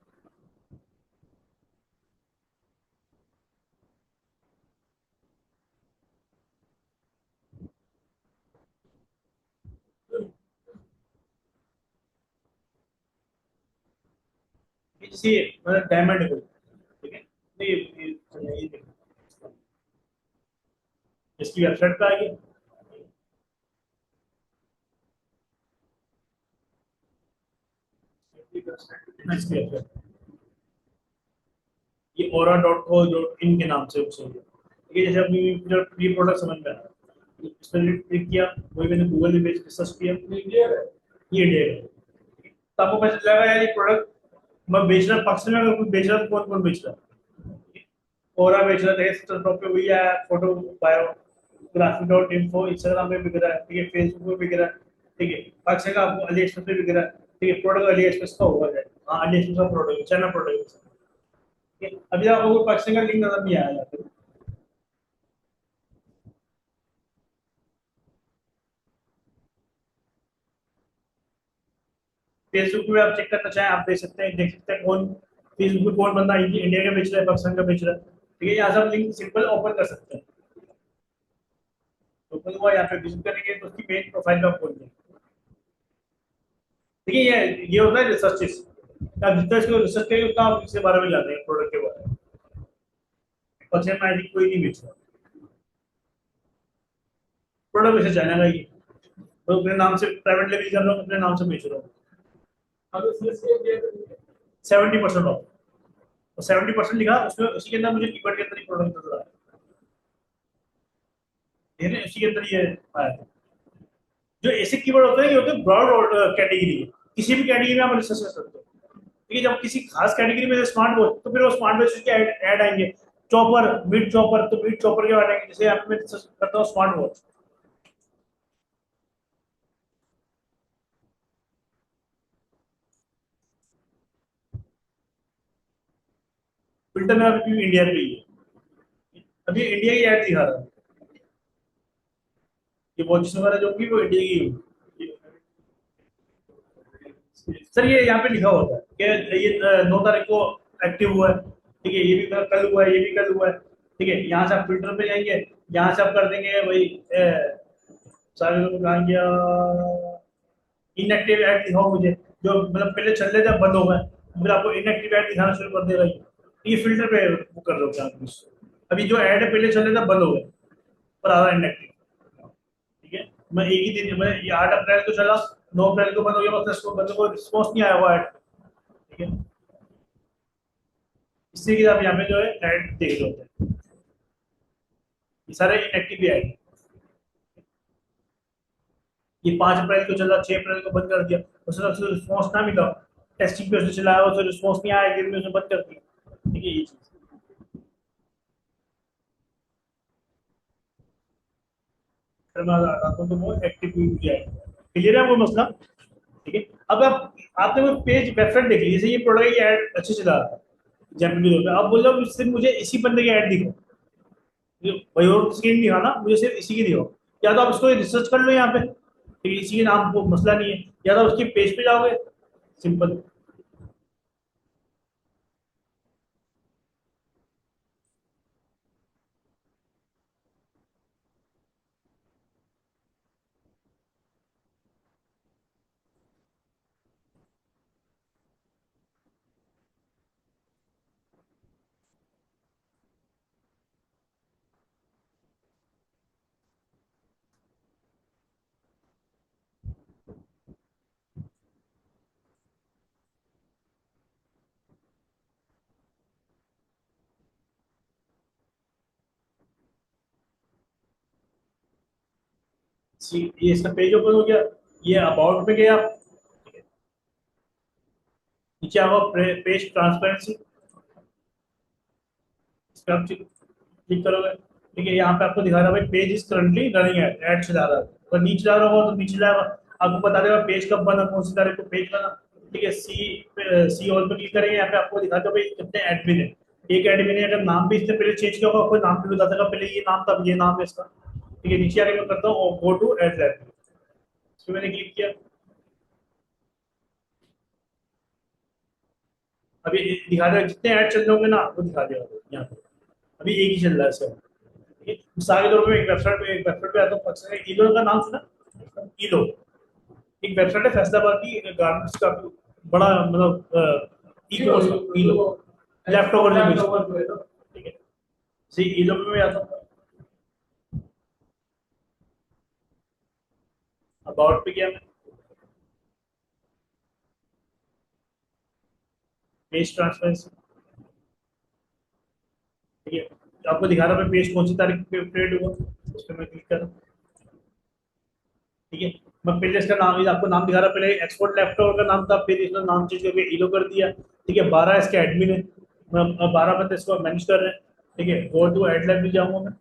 जैसे मतलब डायमंड है कोई, ठीक है, तो ये देखो, इसकी वेबसाइट पे आ गया। इसकी वेबसाइट ये ora.co.in के नाम से उसे, ठीक है। जैसे अपनी जो ये प्रोडक्ट समझ में आया, इस पर क्लिक किया, वही मैंने गूगल इमेज सर्च किया, इंडिया है। ये डेट है। तो आपको पता चलेगा यार ये प्रोडक्ट मैं बेच रहा पाकिस्तान में, अगर कोई बेच रहा है तो कौन कौन बेच रहा है। ओरा बेच रहा है, टॉप पे वही है, फोटो बायो ग्राफिक.info, इंस्टाग्राम पे बिक रहा है, ठीक है, फेसबुक पे बिक रहा है, ठीक है। पाकिस्तान का आपको अली एक्सप्रेस पे बिक रहा है, ठीक है। प्रोडक्ट अली एक्सप्रेस का होगा है, हाँ अली एक्सप्रेस का प्रोडक्ट, चाइना प्रोडक्ट, ठीक है। अभी आपको कोई पाकिस्तान का लिंक नजर नहीं आया यहाँ पे। फेसबुक पे आप चेक करना चाहें, आप देख सकते हैं, देख सकते हैं कौन फेसबुक पे कौन बंदा इंडिया का बेच रहा है, पाकिस्तान का बेच रहा है, ठीक है। यहाँ से आप लिंक सिंपल ओपन कर सकते हैं। ओपन हुआ, यहाँ पे विजिट करेंगे तो उसकी मेन प्रोफाइल पे आप खोल देंगे, ठीक है। ये होता है रिसर्चेस, आप जितना इसको रिसर्च करेंगे उतना आप इसके बारे में जाते हैं, प्रोडक्ट के बारे में। पाकिस्तान में आई थिंक कोई नहीं बेच रहा प्रोडक्ट, वैसे चाइना का ही है। तो अपने नाम से प्राइवेट लेवल कर रहा हूँ, अपने नाम से बेच रहा हूँ। अब इसमें से ये 70% ऑफ, तो 70% लिखा उसमें, उसी के अंदर मुझे कीवर्ड के अंदर ही प्रोडक्ट नजर आया, ठीक है, उसी के अंदर ये आया था। जो ऐसे कीवर्ड होते हैं ये होते हैं ब्रॉड कैटेगरी, किसी भी कैटेगरी में आप रिसर्च कर सकते हो, ठीक है। जब किसी खास कैटेगरी में स्मार्ट वॉच, तो फिर वो स्मार्ट वॉच के ऐड आएंगे। चॉपर, मिड चॉपर, तो मिड चॉपर के बारे में, जैसे आप मैं रिसर्च करता हूँ स्मार्ट वॉच, फिल्टर में अभी इंडिया पे ही है, अभी इंडिया की ऐड दिखा रहा है। ये वॉचेस वगैरह जो होगी वो इंडिया की होगी। सर ये यहाँ पे लिखा होता है कि ये 9 तारीख को एक्टिव हुआ है, ठीक है, ये भी कल हुआ है, ये भी कल हुआ है, ठीक है। यहाँ से आप फिल्टर पे जाएंगे, यहाँ से आप कर देंगे वही सारे लोग कहा गया, इनएक्टिव ऐड दिखाओ मुझे, जो मतलब पहले चल रहे थे अब बंद हो गए, मुझे आपको इनएक्टिव ऐड दिखाना शुरू कर देगा ये फिल्टर पे वो कर रहे हो आप। अभी जो ऐड है पहले चल रहे थे बंद हो गए, पर आ रहा है इनएक्टिव, ठीक है। मैं एक ही दिन में ये 8 अप्रैल को चला, 9 अप्रैल को बंद हो गया, मतलब इसको बंदे को रिस्पॉन्स नहीं आया हुआ ऐड, ठीक है। इससे कि आप यहाँ पे जो है ऐड देख रहे होते हैं, ये सारे इनएक्टिव भी ऐड, ये 5 अप्रैल को चला, 6 अप्रैल को बंद कर दिया, उसने रिस्पॉन्स ना मिला, टेस्टिंग पे उसने चलाया, उससे रिस्पॉन्स नहीं आया, फिर उसने बंद कर दिया, ठीक है। ये चीज फिर मैं आता हूँ तो वो एक्टिव भी आएगा, क्लियर है वो मसला, ठीक है। अब आप आपने वो पेज वेबसाइट देख ली, जैसे ये प्रोडक्ट की ऐड अच्छे चला रहा है जेपनी पे, अब बोल रहा सिर्फ मुझे इसी बंदे की ऐड दिखो, भाई और किसी की नहीं दिखाना, मुझे सिर्फ इसी की दिखाओ। या तो आप इसको रिसर्च कर लो यहाँ पे, ठीक है, इसी के नाम को मसला नहीं है, या तो उसकी पेज पे जाओगे, सिंपल। ये इसका पेज ओपन हो गया, ये अबाउट में गया, नीचे आओ पेज ट्रांसपेरेंसी, इस पे आप क्लिक करोगे, ठीक है। यहाँ पे आपको दिखा रहा है भाई page is currently running, add चला रहा है, अगर नीचे जा रहा होगा तो नीचे जाएगा, आपको बता देगा पेज कब बना, कौन सी तारीख को पेज बना, ठीक है। सी ऑल पे क्लिक करेंगे, यहाँ पे आपको दिखाता है भाई कितने एडमिन है, एक एडमिन है, अगर नाम भी इसने पहले चेंज किया होगा कोई नाम भी बता देगा, पहले ये नाम था, ये नाम है इसका, ठीक है। नीचे आके मैं करता हूँ गो टू एड, इस पे मैंने क्लिक किया, अभी दिखा रहा है, जितने ऐड चल रहे होंगे ना वो दिखा देगा यहाँ पे। अभी एक ही चल रहा है इसका, ठीक है। मिसाल के तौर पे एक वेबसाइट पे आता हूँ, अक्सर ईलो का नाम सुना? ईलो एक वेबसाइट है फैसलाबाद की, गारमेंट्स का बड़ा मतलब ई हीरो कॉमर्स का। ईलो हीरो लैपटॉप और जो लैपटॉप बेचता है, जो है ना। ठीक है। सी ईलो पे मैं आता हूँ, अबाउट पे गया मैं, पेज ट्रांसपेरेंसी, ठीक है। तो आपको दिखा रहा है पेज कौन सी तारीख पे क्रिएट हुआ, उस पर मैं क्लिक कर रहा हूँ, ठीक है। मैं पहले इसका नाम, ये आपको नाम दिखा रहा है, पहले एक्सपोर्ट लैपटॉप का नाम था, फिर इसका नाम चेंज करके ईलो कर दिया, ठीक है। 12 इसके एडमिन है, मैं 12 बंदे इसको मैनेज कर रहे हैं, ठीक है। गो टू एड लाइब्रेरी जाऊंगा मैं,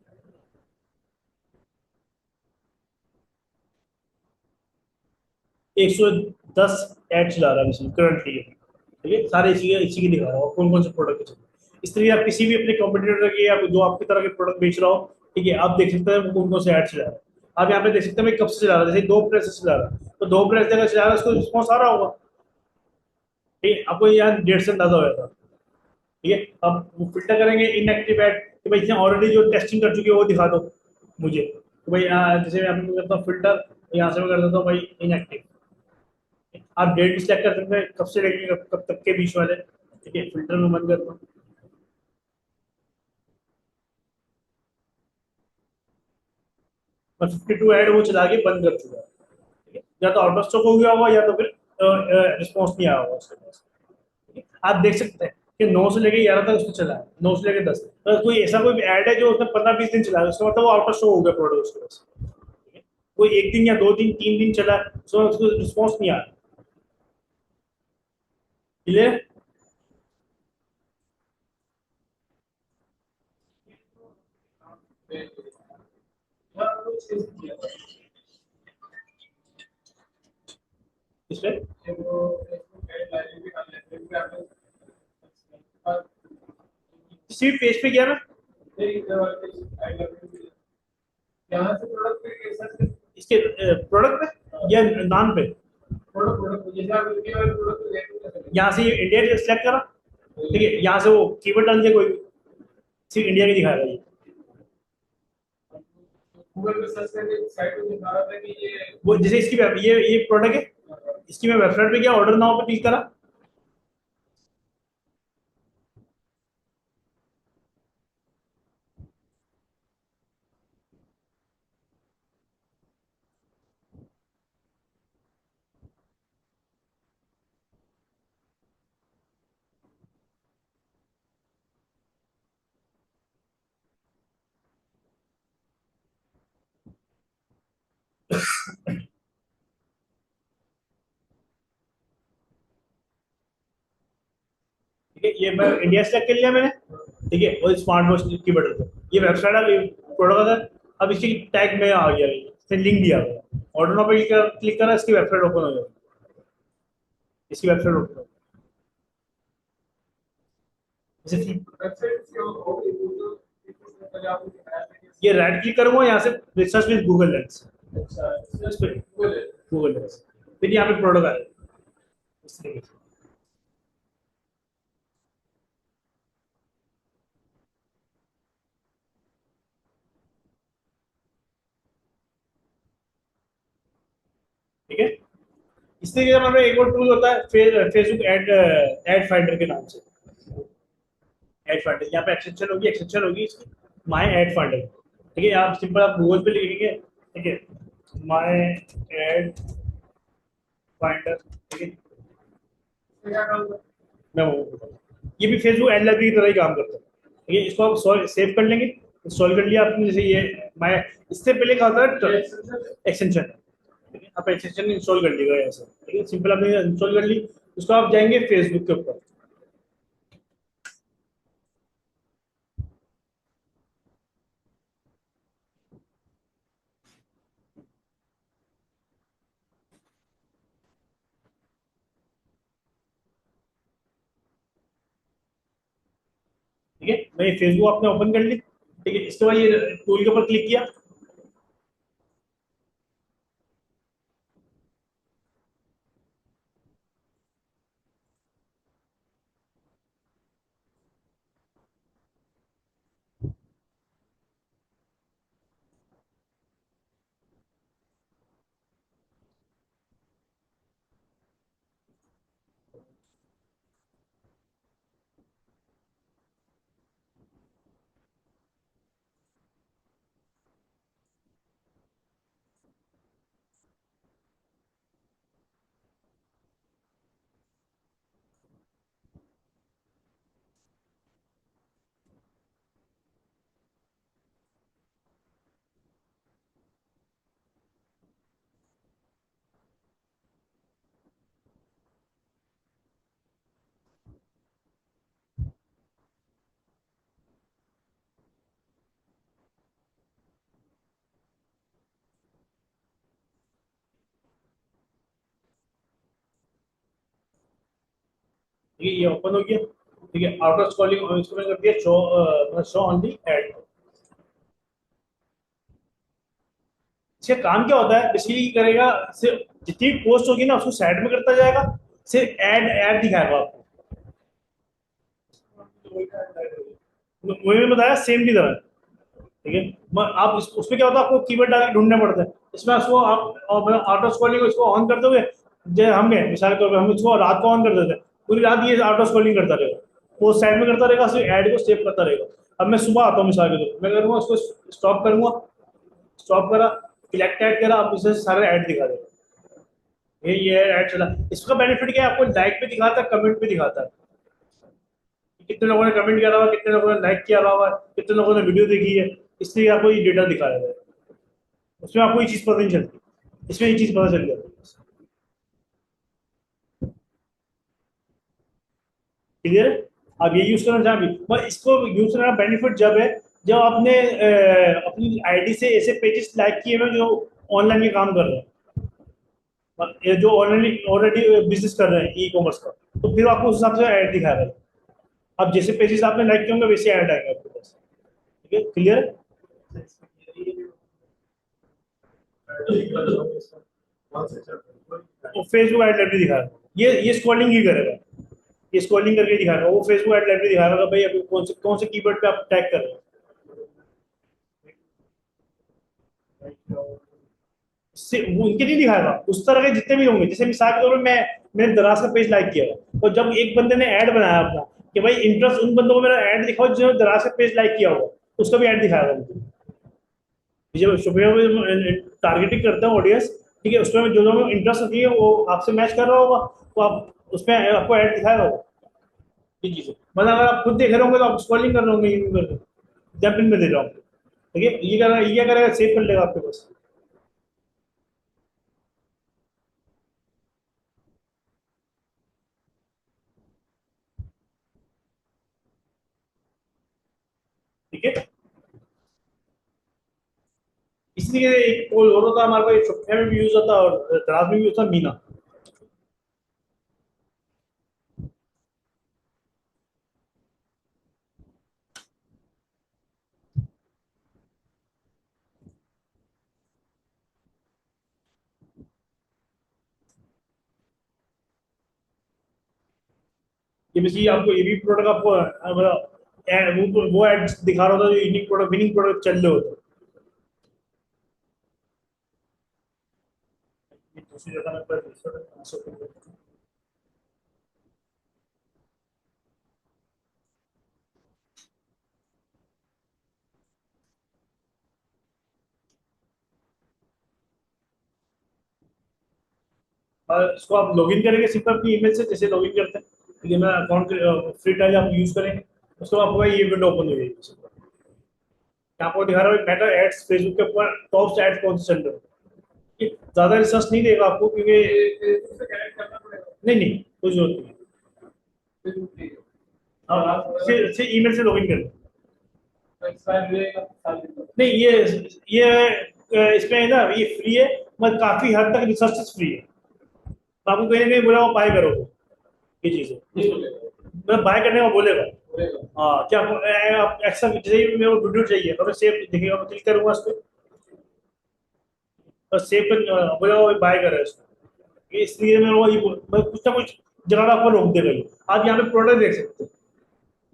110 ऐड चला रहा है इसमें करंटली, ठीक है। सारे इसी की दिखा रहा हूँ कौन कौन से प्रोडक्ट चल रहे हैं। इस तरह आप किसी भी अपने कॉम्पिटिटर के या जो आपकी तरह के प्रोडक्ट बेच रहा हो, ठीक है, आप देख सकते हैं वो कौन कौन से ऐड चला रहा है। आप यहाँ पे देख सकते हैं मैं कब से चला रहा है, जैसे 2 अप्रैल से चला रहा है, तो 2 अप्रैल से अगर चला रहा है उसको रिस्पॉन्स आ रहा होगा, ठीक है। आपको यहाँ डेट से अंदाजा हो जाता है, ठीक है। अब वो फिल्टर करेंगे इनएक्टिव ऐड, कि भाई इसने ऑलरेडी जो टेस्टिंग कर चुकी है वो दिखा दो मुझे, तो भाई जैसे मैं अभी करता हूँ फिल्टर, यहाँ से मैं कर देता हूँ भाई इनएक्टिव। आप डेट भी सिलेक्ट कर सकते हैं, कब से लेके कब तक के बीच वाले, ठीक है। फिल्टर में बंद करता हूँ, और 52 ऐड वो चला के बंद कर चुका है, ठीक है। या तो आउट ऑफ स्टॉक हो गया होगा, या तो फिर रिस्पॉन्स नहीं आया होगा उसके पास, ठीक है। आप देख सकते हैं कि 9 से लेके 11 तक उसने चला है, 9 से लेके 10, तो कोई ऐसा कोई ऐड है जो उसने 15-20 दिन चला है, उसका मतलब वो आउट ऑफ स्टॉक हो गया प्रोडक्ट उसके पास, ठीक है। कोई एक दिन या 2 दिन 3 दिन चला है, उसको रिस्पॉन्स नहीं आया, क्लियर। यहाँ कुछ चीज़ किया था। इसमें ये वो फेसबुक ऐड लाइब्रेरी का लाइब्रेरी पे आपने किसी भी पेज पे गया ना, यहाँ से प्रोडक्ट पे सर्च इसके प्रोडक्ट पे या नाम पे, प्रोडक्ट प्रोडक्ट जैसे आप इंडिया वाले प्रोडक्ट देखते हैं। यहाँ से इंडिया सेलेक्ट करा, ठीक है। यहाँ से वो कीवर्ड डाल दिया कोई भी, सिर्फ इंडिया की दिखा रहा है ये। गूगल पे सर्च करके साइट पे दिखा रहा था कि ये वो जैसे इसकी ये प्रोडक्ट है, इसकी मैं वेबसाइट पे गया, ऑर्डर नाउ पे क्लिक करा, ठीक है। ये मैं इंडिया सेलेक्ट कर लिया मैंने, ठीक है। और स्मार्ट वॉच की बटन पे ये वेबसाइट है, प्रोडक्ट है। अब इसकी टैग में आ गया, इसने लिंक दिया गया, ऑर्डर नाउ पे क्लिक करा, इसकी वेबसाइट ओपन हो जाएगी, इसकी वेबसाइट ओपन हो जैसे वेबसाइट से हो गई तो पहले आपको दिखाया था कि ये राइट क्लिक करूंगा यहाँ से, रिसर्च विद गूगल लेंस, अच्छा इस पे गूगल है। गूगल लेंस, फिर यहाँ पे प्रोडक्ट आएगा इस तरीके से, ठीक है। इस तरीके से हमारे एक और टूल होता है फेसबुक एड फाइंडर के नाम से, एड फाइंडर। यहाँ पे एक्सटेंशन होगी इसकी, माई एड फाइंडर, ठीक है। आप सिंपल आप गूगल पे लिखेंगे, ठीक है, माई एड फाइंडर, ठीक है। तो क्या काम करता मैं वो बताऊँ। ये भी फेसबुक एड लाइब्रेरी की तरह ही काम करता है, ठीक है। इसको आप सेव कर लेंगे, इंस्टॉल कर लिया आपने, जैसे ये माई, इससे पहले क्या होता है? ये है एक्सटेंशन है। एक्सटेंशन, ठीक है। आप एक्सटेंशन इंस्टॉल कर लीजिएगा ऐसे, ठीक है। सिंपल आपने इंस्टॉल कर ली, उसको आप जाएंगे फेसबुक के ऊपर, ठीक है। मैं फेसबुक आपने ओपन कर ली, ठीक है। इसके बाद ये टूल के ऊपर क्लिक किया, ठीक है, ये ओपन हो गया। ठीक है, आउटर स्क्रॉलिंग इसको मैंने कर दिया show, show on the ad. इसका काम क्या होता है बेसिकली, करेगा सिर्फ जितनी पोस्ट होगी ना उसको साइड में करता जाएगा, सिर्फ ऐड ऐड दिखाएगा आपको। वही मैंने बताया सेम की तरह। ठीक है, आप उसमें क्या होता है, आपको कीवर्ड डाल के ढूंढने पड़ते हैं। इसमें उसको आप ऑटो स्क्रॉलिंग इसको ऑन कर दोगे। जैसे हमने मिसाल के तौर पर हम इसको रात को ऑन कर देते हैं, पूरी रात ये ऑटो स्क्रॉलिंग करता रहेगा, वो साइड में करता रहेगा, सिर्फ ऐड को सेव करता रहेगा। अब मैं सुबह आता हूँ मिसाल के तौर पर, मैं करूँगा उसको स्टॉप करूंगा, स्टॉप करा, सिलेक्ट ऐड करा, आप उसे सारे ऐड दिखा देगा। ये ऐड चला। इसका बेनिफिट क्या है, आपको लाइक पे दिखाता है, कमेंट पे दिखाता है कि कितने लोगों ने कमेंट किया हुआ, कितने लोगों ने लाइक किया हुआ, कितने लोगों ने वीडियो देखी है। इसलिए आपको ये डेटा दिखाया जाए। उसमें आपको ये चीज पता नहीं चलती, इसमें ये चीज पता चल जाती है। क्लियर है? आप ये यूज करना चाहेंगे, पर इसको यूज करना बेनिफिट जब है जब आपने अपनी आईडी से ऐसे पेजेस लाइक किए हुए जो ऑनलाइन के काम कर रहे हैं, ये जो ऑनलाइन ऑलरेडी बिजनेस कर रहे हैं ई कॉमर्स का, तो फिर आपको उस हिसाब से ऐड दिखाएगा। अब जैसे पेजेस आपने लाइक किए होंगे वैसे ऐड आएगा आपके पास। ठीक है, क्लियर है? वो फेसबुक ऐड लाइब्रेरी दिखाएगा, ये स्क्रॉलिंग ही करेगा, ये स्क्रॉलिंग करके दिखाएगा। वो फेसबुक ऐड लाइब्रेरी दिखाएगा कि भाई अभी कौन से कीवर्ड पे आप टैग कर रहे हो। वो उनके नहीं दिखाएगा, उस तरह के जितने भी होंगे। जैसे मिसाल के तौर पर मैंने दराज का पेज लाइक किया हुआ, और जब एक बंदे ने ऐड बनाया अपना कि भाई इंटरेस्ट उन बंदों को मेरा ऐड दिखाओ जिन्होंने दराज का पेज लाइक किया होगा, उसका भी ऐड दिखाएगा मुझे। जब शुक्रिया में टारगेटिंग करता है ऑडियंस, ठीक है, उसमें जो जो इंटरेस्ट होती है वो आपसे मैच कर रहा होगा, तो आप उसमें आपको ऐड दिखाएगा वो। ये चीज़ है। मतलब अगर आप खुद देख रहे होंगे तो आप स्क्रॉलिंग कर रहे होंगे, यूं करके जंप इन में दे रहा हूँ। ठीक है, ये क्या करेगा, सेव कर लेगा आपके पास। ठीक है, इसलिए एक टूल और होता है हमारे पास, शुक्रिया में भी यूज होता है और दराज में भी यूज होता है, मीना। ये बेसिकली आपको ये भी प्रोडक्ट आपको मतलब वो एड दिखा रहा होता है जो यूनिक प्रोडक्ट विनिंग प्रोडक्ट चल रहे होते हैं। ये दूसरी जगह मैं पर और इसको आप लॉगिन करेंगे सिंपल अपनी ईमेल से, जैसे लॉगिन करते हैं। ठीक है, मैं अकाउंट फ्री ट्रायल आप यूज करेंगे, उसको आपको ये विंडो ओपन हो जाएगी। आपको दिखा रहा है मेटा एड्स, फेसबुक के ऊपर टॉप एड्स कौन से चल रहे हैं। ज्यादा रिसर्च नहीं देगा आपको क्योंकि से कनेक्ट करना पड़ेगा। नहीं नहीं, कोई जरूरत नहीं। हाँ, से ईमेल से लॉगिन कर। एक्सपायर हुएगा साल दिन नहीं, ये इसमें है ना, ये फ्री है, मतलब काफी हद तक रिसर्च फ्री है। तो आपको कहीं ना कहीं बोला वो बाय करोगे ये चीज है, नहीं बोलेगा मतलब बाय करने का बोलेगा। बोलेगा। हाँ, क्या आप एक्स्ट्रा जैसे ही मेरे को वीडियो चाहिए तो मैं सेव दिखेगा, मैं क्लिक करूंगा उस पर, और सेव कर बोला वो बाय कर रहा है इसको। इसलिए मैं वो मैं कुछ ना कुछ जगह आपको रोक देगा ये। आप यहाँ पे प्रोडक्ट देख सकते हैं,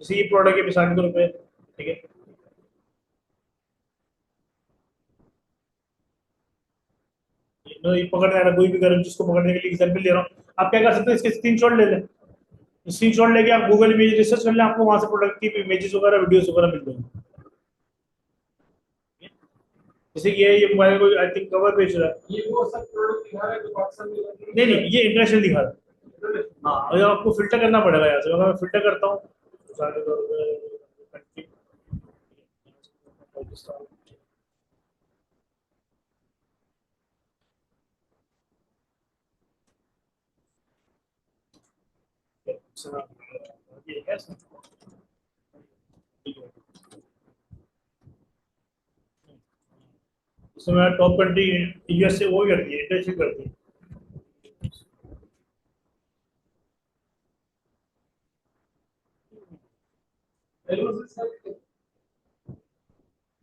जैसे ये प्रोडक्ट है मिसाल के तौर पे। ठीक है, मैं ये पकड़ रहा है, कोई भी गर्म चीज को पकड़ने के लिए एग्जाम्पल ले रहा हूँ। आप क्या कर सकते हैं, इसके स्क्रीनशॉट ले लें, स्क्रीनशॉट लेके आप गूगल इमेज रिसर्च कर लें, आपको वहां से प्रोडक्ट की इमेजेस वगैरह वीडियोस वगैरह मिल जाएंगे। जैसे ये मोबाइल को आई थिंक कवर बेच रहा है। ये वो सब प्रोडक्ट दिखा रहा है जो पाकिस्तान में नहीं नहीं, ये इंटरनेशनल दिखा रहा है। हाँ, अगर आपको फिल्टर करना पड़ेगा यहाँ से, अगर मैं फिल्टर करता हूँ country, पाकिस्तान। ये है इसमें? ठीक है। इसमें टॉप कंट्री यूएसए वो ही करती है, इंटरनेशनल करती है।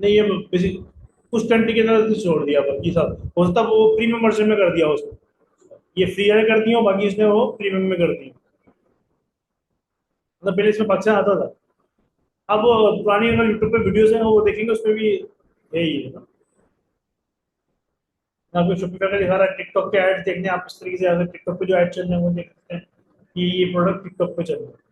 नहीं ये बेसिक कुछ कंट्री के अंदर छोड़ दिया बाकी सब हो सकता है वो प्रीमियम वर्जन में कर दिया उसने, ये फ्री वाले कर दिया बाकी इसने वो प्रीमियम में कर दिया। मतलब पहले इसमें पाकिस्तान आता था। अब वो पुरानी अगर यूट्यूब पे वीडियोस हैं वो देखेंगे उसमें भी यही है ना। आपको शॉपिफाई का दिखा रहा है, टिकटॉक के ऐड देखने आप इस तरीके से अगर टिकटॉक पे जो ऐड चल रहे हैं वो देख सकते हैं कि ये प्रोडक्ट टिकटॉक पे चल रहा है।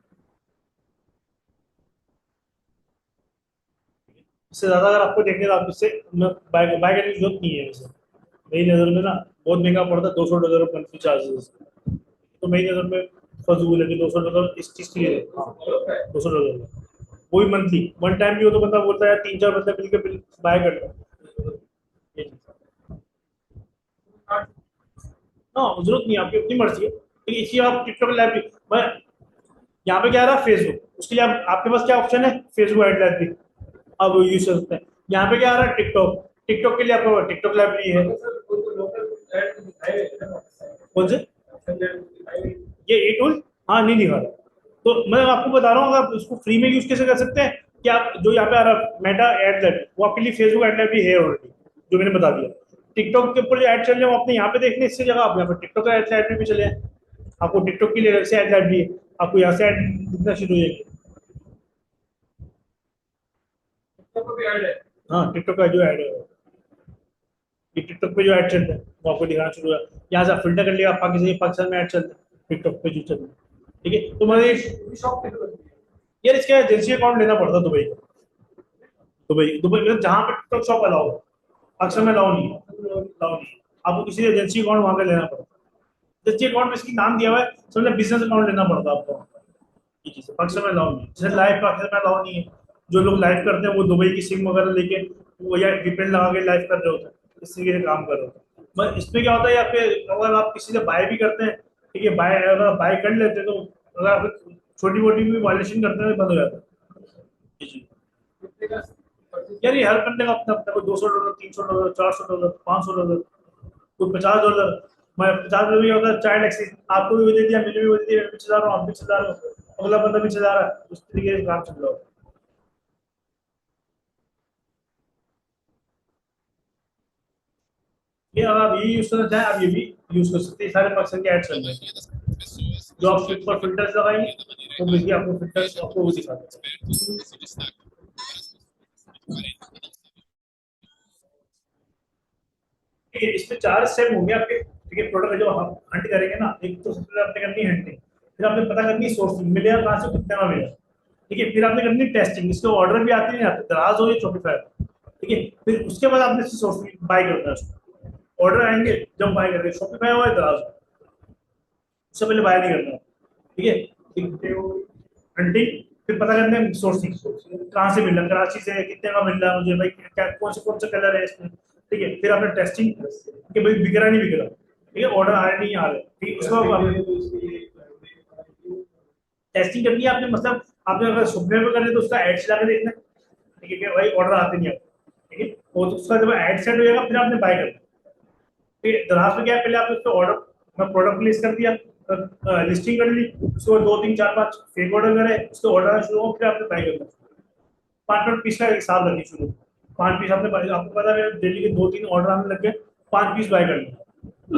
इससे ज्यादा अगर आपको देखने तो आप इससे बाय बाय करने की जरूरत नहीं है वैसे। मेरी नज़र में ना बहुत महंगा पड़ता है, $200 मंथली चार्जेस। तो मेरी नज़र में फजूल है कि $200 इस चीज़ के लिए। हाँ, $200 वही मंथली वन टाइम भी हो तो बंदा बोलता है 3-4 बंदा मिलकर बिल बाय कर लो। ये चीज़। हाँ जरूरत नहीं है, आपकी अपनी मर्जी है, लेकिन इसी आप टिकटॉक लाइव मैं यहाँ पे क्या रहा फेसबुक उसके लिए आपके पास क्या ऑप्शन है, फेसबुक एड लाइब्रेरी आप यूज कर सकते हैं। यहाँ पे क्या आ रहा है टिकटॉक, टिकटॉक के लिए आपको टिकटॉक लाइब्रेरी है। कौन से ये टूल, हाँ नहीं दिखा रहा। तो मैं आपको बता रहा हूँ आप उसको फ्री में यूज कैसे कर सकते हैं कि आप जो यहाँ पे आ रहा मेटा एड लाइब्रेरी वो आपके लिए फेसबुक एड लाइब्रेरी है ऑलरेडी, जो मैंने बता दिया। टिकटॉक के ऊपर जो एड चल रहे हैं वो आपने यहाँ पे देखने, इससे जगह आप यहाँ पे टिकटॉक का एड लाइब्रेरी भी चले हैं। आपको टिकटॉक के लिए अलग से एड लाइब्रेरी है, आपको यहाँ से एड दिखना शुरू हो जाएगी। हाँ टिकटॉक का जो ऐड है ये टिकटॉक पे जो ऐड चल रहा है वो आपको दिखाना शुरू हुआ। यहाँ से आप फिल्टर कर लिया पाकिस्तान पाकिस्तान में ऐड चल रहा है टिकटॉक पे जो चल रहा है। ठीक है तो मैं यार इसका एजेंसी अकाउंट लेना पड़ता दुबई का। दुबई दुबई में जहाँ पे टिकटॉक शॉप अलाउ है, पाकिस्तान में अलाउ नहीं है, अलाउ नहीं है। आपको किसी एजेंसी अकाउंट वहाँ का लेना पड़ता है। एजेंसी अकाउंट में इसकी नाम दिया हुआ है, समझे बिजनेस अकाउंट लेना पड़ता है आपको। ये चीज़ है, पाकिस्तान में अलाउ नहीं है, जैसे लाइव पाकिस्तान में अलाउ नहीं है। जो लोग लाइव करते हैं वो दुबई की सिम वगैरह लेके वो या VPN लगा के लाइव कर रहे होते हैं, इस तरीके से काम कर रहे होते हैं। बस इसमें क्या होता है, या फिर अगर आप किसी से बाय भी करते हैं, ठीक है बाय अगर बाय कर लेते हैं तो अगर आप छोटी मोटी भी वायलेशन करते हैं तो बंद हो जाता है। जी जी। यार ये हर बंदे का अपना अपना, कोई $200, $300, $400, $500, कोई $50। मैं $50 भी होता है चाइल्ड टैक्सी, आपको भी दे दिया मुझे भी दे दिया, मैं भी चला रहा हूँ आप भी चला रहे हो अगला बंदा भी चला रहा है, उस तरीके से काम चल रहा है। ये अगर आप ये यूज करना चाहें आप ये भी यूज कर सकते हैं, सारे पर्सन के ऐड चल रहे हैं। जो आप ऊपर फिल्टर्स लगाएंगे वो बेसिकली आपको फिल्टर्स आपको वो दिखाते हैं। ठीक है इसमें 4 स्टेप होंगे आपके। ठीक है प्रोडक्ट जो हम हंट करेंगे ना, एक तो सबसे पहले आपने करनी है हंटिंग, फिर आपने पता करनी है सोर्सिंग मिलेगा कहाँ से कितने में मिलेगा। ठीक है फिर आपने करनी टेस्टिंग, इसके ऑर्डर भी आते नहीं आते, दराज हो या शॉपिफाई। ठीक है फिर उसके बाद आपने सोर्सिंग बाय करना है उसको, ऑर्डर आएंगे जब बाय करेंगे, शॉपिफाई हुआ है दराज, उससे पहले बाय नहीं करना। ठीक है हंटिंग, फिर पता करना है सोर्सिंग कहाँ से मिल रहा है, कराची से कितने का मिल रहा है मुझे भाई, क्या कौन से कलर है इसमें। ठीक है फिर आपने टेस्टिंग कि भाई बिक रहा नहीं बिक रहा, ठीक है ऑर्डर आ रहे नहीं आ रहे, ठीक है उसको टेस्टिंग करनी है आपने, मतलब आपने अगर सुपने में करें तो उसका एड चला के देखना है, ठीक है कि भाई ऑर्डर आते नहीं आते। ठीक है और तो उसका जब एड सेट हो जाएगा फिर आपने बाय करना। ठीक है दराज में क्या है, पहले आपने उसको ऑर्डर मैं प्रोडक्ट प्लेस कर दिया, लिस्टिंग कर ली, उसको 2 3 4 5 फेक ऑर्डर करे, उसको ऑर्डर आना शुरू हो फिर आपने बाय करना। 5 5 पीस का हिसाब रखनी शुरू, 5 पीस आपने आपको पता है डेली के 2 3 ऑर्डर आने लग गए, 5 पीस बाय कर लिया, तो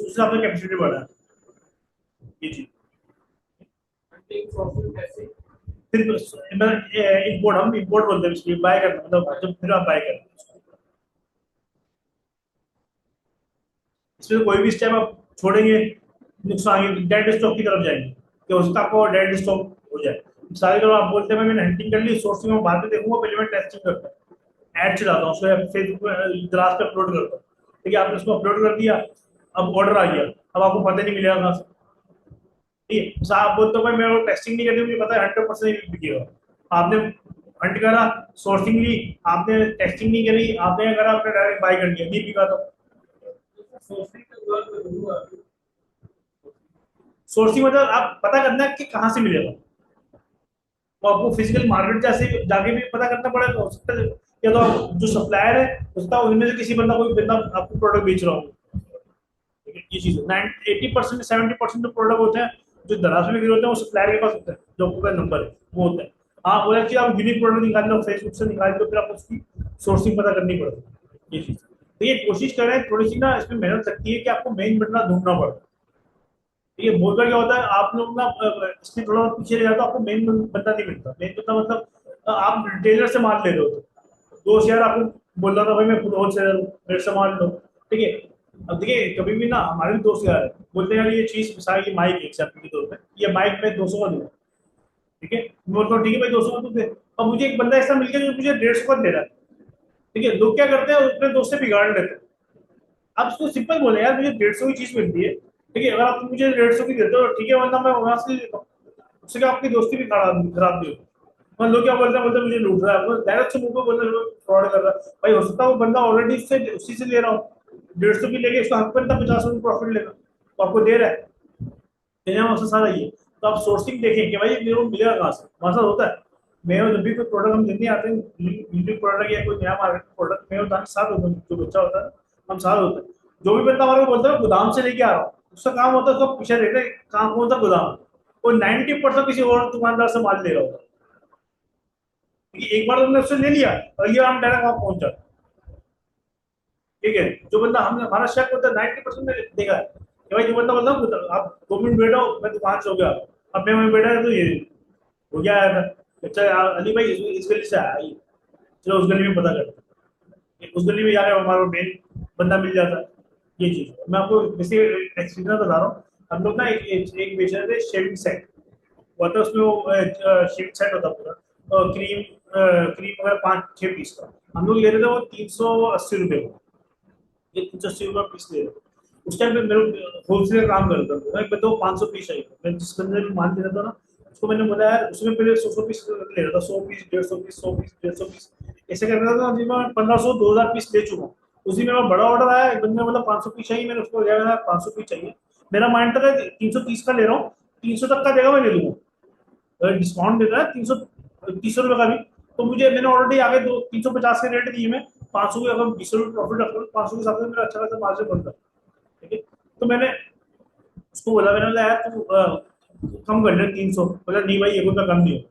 उससे आपने कैपेसिटी बढ़ा ये चीज। फिर इंपोर्ट हम इंपोर्ट बोलते हैं इसलिए बाय करना, मतलब जब फिर आप बाय करना इसमें तो कोई भी स्टेप आप छोड़ेंगे नुकसान डेड स्टॉक की तरफ जाएंगे कि उसका आपको डेड स्टॉक हो जाए। सारी तरह आप बोलते हैं मैंने हंटिंग कर ली, सोर्सिंग में बाद में देखूंगा, पहले मैं टेस्टिंग करता हूँ, ऐड चलाता हूँ उसको फेसबुक पे दराज पे अपलोड करता हूँ। ठीक है आपने उसको अपलोड कर दिया, अब ऑर्डर आ गया, अब आपको पता नहीं मिलेगा कहाँ से। ठीक है साहब बोलते हो भाई मेरे को टेस्टिंग नहीं करनी, मुझे पता है 100% बिकेगा। आपने हंट करा, सोर्सिंग ली, आपने टेस्टिंग नहीं करी, आपने क्या करा आपने डायरेक्ट बाय कर दिया, नहीं बिका तो सोर्सिंग मतलब आप पता करना है कि कहाँ से मिलेगा, तो आपको फिजिकल मार्केट जैसे जाके भी पता करना पड़ेगा, हो सकता है या तो आप जो सप्लायर है हो सकता है उनमें से किसी बंदा कोई बंदा आपको प्रोडक्ट बेच रहा हो। ये चीज है 80% 70% जो प्रोडक्ट होते हैं जो दराज में गिरे होते हैं वो सप्लायर के पास होता है, जो आपका नंबर है वो होता है। हाँ वो एक्चुअली आप यूनिक प्रोडक्ट निकाल लो फेसबुक से निकाल लो, फिर आप उसकी सोर्सिंग पता करनी पड़ती है, ये चीज। तो ये कोशिश करें थोड़ी सी ना, इसमें मेहनत लगती है कि आपको मेन बंदा ढूंढना पड़ता है। ठीक है, बहुत बार क्या होता है आप लोग ना इसमें थोड़ा पीछे रह जाते हो, आपको मेन बंदा नहीं मिलता। मेन बंदा मतलब आप रिटेलर से माल ले रहे हो, तो दोस्त यार आपको बोल रहा था भाई मैं खुद होलसेलर हूँ, मेरे से माल लो। ठीक है, अब देखिए कभी भी ना हमारे भी दोस्त यार बोलते हैं यार ये चीज मिसाल ये माइक एग्जाम्पल के तौर पे, ये माइक मैं 200 का दूंगा। ठीक है, मैं बोलता हूँ ठीक है भाई 200 का तू दे। अब मुझे एक बंदा ऐसा मिल गया जो मुझे 150 का दे रहा है। ठीक है, लोग क्या करते हैं अपने दोस्त से बिगाड़ लेते हैं। आप उसको सिंपल बोले यार मुझे 150 की चीज मिलती है, ठीक है, अगर आप मुझे 150 की देते हो ठीक है, वरना मैं वहां से लेता हूँ। उससे क्या आपकी दोस्ती भी खराब खराब नहीं होगी। और लोग क्या बोलते हैं मुझे लूट रहा है, वो डायरेक्ट से मुंह पे बोलते हैं फ्रॉड कर रहा है। भाई हो सकता है वो बंदा ऑलरेडी उससे उसी से ले रहा हूँ, 150 की लेके उसका हक बनता 50 रुपये प्रॉफिट लेना, तो आपको दे रहा है। मेरे मकसद सारा ये। तो आप सोर्सिंग देखें कि भाई मेरे को मिलेगा कहाँ से, वहां से होता है। मैं जब भी कोई प्रोडक्ट हम लेने आते हैं, यूनिक प्रोडक्ट या कोई नया मार्केट प्रोडक्ट, मैं होता है साथ होता है, जो बच्चा होता है हम साथ होते हैं। जो भी बंदा हमारे को बोलता है गोदाम से लेके आ रहा हूँ, उसका काम होता है उसको पीछे रहते हैं कहाँ कौन सा गोदाम है। वो 90% किसी और दुकानदार से माल ले रहा होता है, क्योंकि एक बार तुमने उससे ले लिया और ये हम डायरेक्ट वहां पहुंच जाते हैं। ठीक है, जो बंदा हमने हमारा शक होता है 90% में देखा है कि भाई जो बंदा बोलता है आप 2 मिनट बैठो मैं दुकान से हो गया, अब मैं वहीं बैठा है तो ये हो गया आया था। अच्छा अली भाई इस गली से आया ये, चलो उस गली में पता करते हैं। उस गली में जाकर हमारा मेन बंदा मिल जाता है। ये चीज मैं आपको वैसे एक्सपीरियंस बता रहा हूँ। हम लोग ना एक बेच रहे थे शेविंग सेट, वो था उसमें वो शेविंग सेट होता पूरा, क्रीम क्रीम वगैरह 5-6 पीस का। हम लोग ले रहे थे वो 380 रुपये का, ये 380 रुपये पीस ले रहे थे। उस टाइम पे मेरे होलसेल काम करता था, मैं बताऊँ 500 पीस चाहिए, मैं जिस बंदे में माल दे रहा था ना उसको मैंने बोला यार, उसमें पहले 100 पीस ले रहा था, 100 पीस 150 पीस 100 पीस 150 पीस ऐसे कर रहा था। अभी मैं 1500-2000 पीस ले चुका हूँ। उसी में मैं बड़ा ऑर्डर आया, एक बंदे ने बोला 500 पीस चाहिए, मैंने उसको लिया 500 पीस चाहिए। मेरा माइंड था 330 का ले रहा हूँ, 300 तक का देगा मैं ले लूंगा, अगर डिस्काउंट दे रहा है 330 रुपए का भी। तो मुझे मैंने ऑलरेडी आगे 350 के रेट दिए, मैं 500 के अगर 20 रुपये प्रॉफिट रखता हूँ 500 के हिसाब से मेरा अच्छा खासा मार्जिन बनता है। ठीक है, तो मैंने उसको बोला, मैंने बोला यार तू कम कर ले 300, बोला नहीं भाई 1 रुपया कम नहीं हो।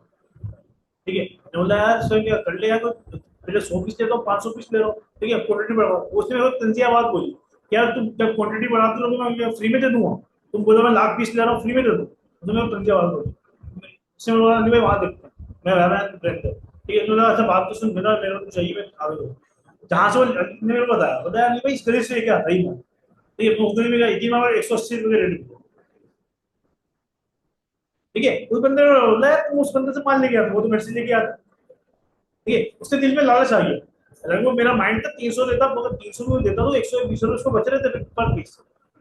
ठीक है, मैंने बोला यार सर क्या कर ले यार, तो पहले 100 पीस लेता हूँ 500 पीस ले रहा हूँ, ठीक है क्वांटिटी बढ़ाओ। उसने मेरे को तंजिया बात बोली कि यार तुम जब क्वांटिटी बढ़ाते रहोगे मैं फ्री में दे दूंगा, तुम बोलो मैं लाख पीस ले रहा हूँ फ्री में दे दूँ, तो मेरे को तंजिया बात बोली। उसने बोला नहीं भाई वहां देखते हैं, मैं ब्रांड है। ठीक है, तो मैंने अच्छा बात तो सुन, मेरा तो चाहिए मैं आगे दूँ। जहां से वो ने मेरे को बताया बताया नहीं भाई इस गली से लेके आता ही मैं। ठीक है, उस गली में एक ही मामला 180 रुपये के रेट। ठीक है, उस बंदे ने बोला यार तुम उस बंदे से माल लेके आता, वो तो मेरे से लेके आता। ठीक है, उसके दिल में लालच आ गया। अगर वो मेरा माइंड था 300 देता, मगर 300 देता तो 120 रुपये उसको बच रहे थे पर पीस।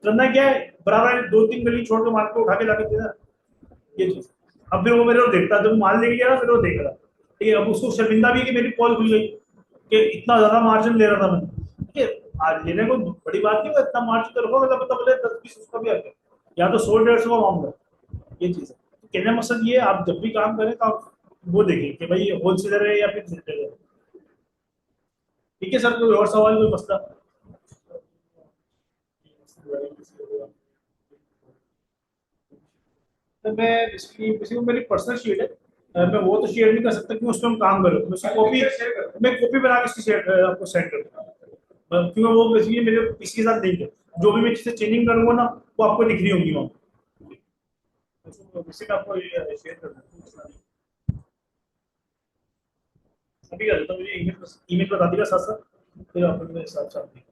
करना क्या है, बराबर 2-3 गली छोड़ के माल को उठा के लाके देना, ये चीज। अब फिर वो मेरे को देखता, जब माल लेके गया ना फिर वो देख रहा। ठीक है, अब उसको शर्मिंदा भी कि मेरी कॉल खुल गई कि इतना ज्यादा मार्जिन ले रहा था मैं। ठीक है, आज लेने को बड़ी बात नहीं, इतना मार्जिन तो रखो, मतलब बोले 10 पीस उसका भी आ गया, या तो 100-150 का मामला है। ये चीज है, तो कहने का मकसद ये है, आप जब भी काम करें तो आप वो देखें कि भाई ये होलसेलर है या फिर रिटेलर है। ठीक है सर, कोई और सवाल कोई मसला? तो मैं इसकी किसी को मेरी पर्सनल शीट है, मैं वो तो शेयर नहीं कर सकता कि उसमें हम काम करें, मैं उसकी कॉपी, मैं कॉपी बना के इसकी शेयर आपको सेंड कर दूंगा। क्योंकि वो बेसिकली मेरे इसके साथ लिंक है, जो भी मैं चीजें चेंजिंग करूंगा ना वो आपको दिख रही होंगी वहाँ। तो बेसिक आपको शेयर कर दूंगा, अभी कर देता हूँ, मुझे ईमेल बता देगा साथ साथ, फिर आप मेरे हिसाब से आप देख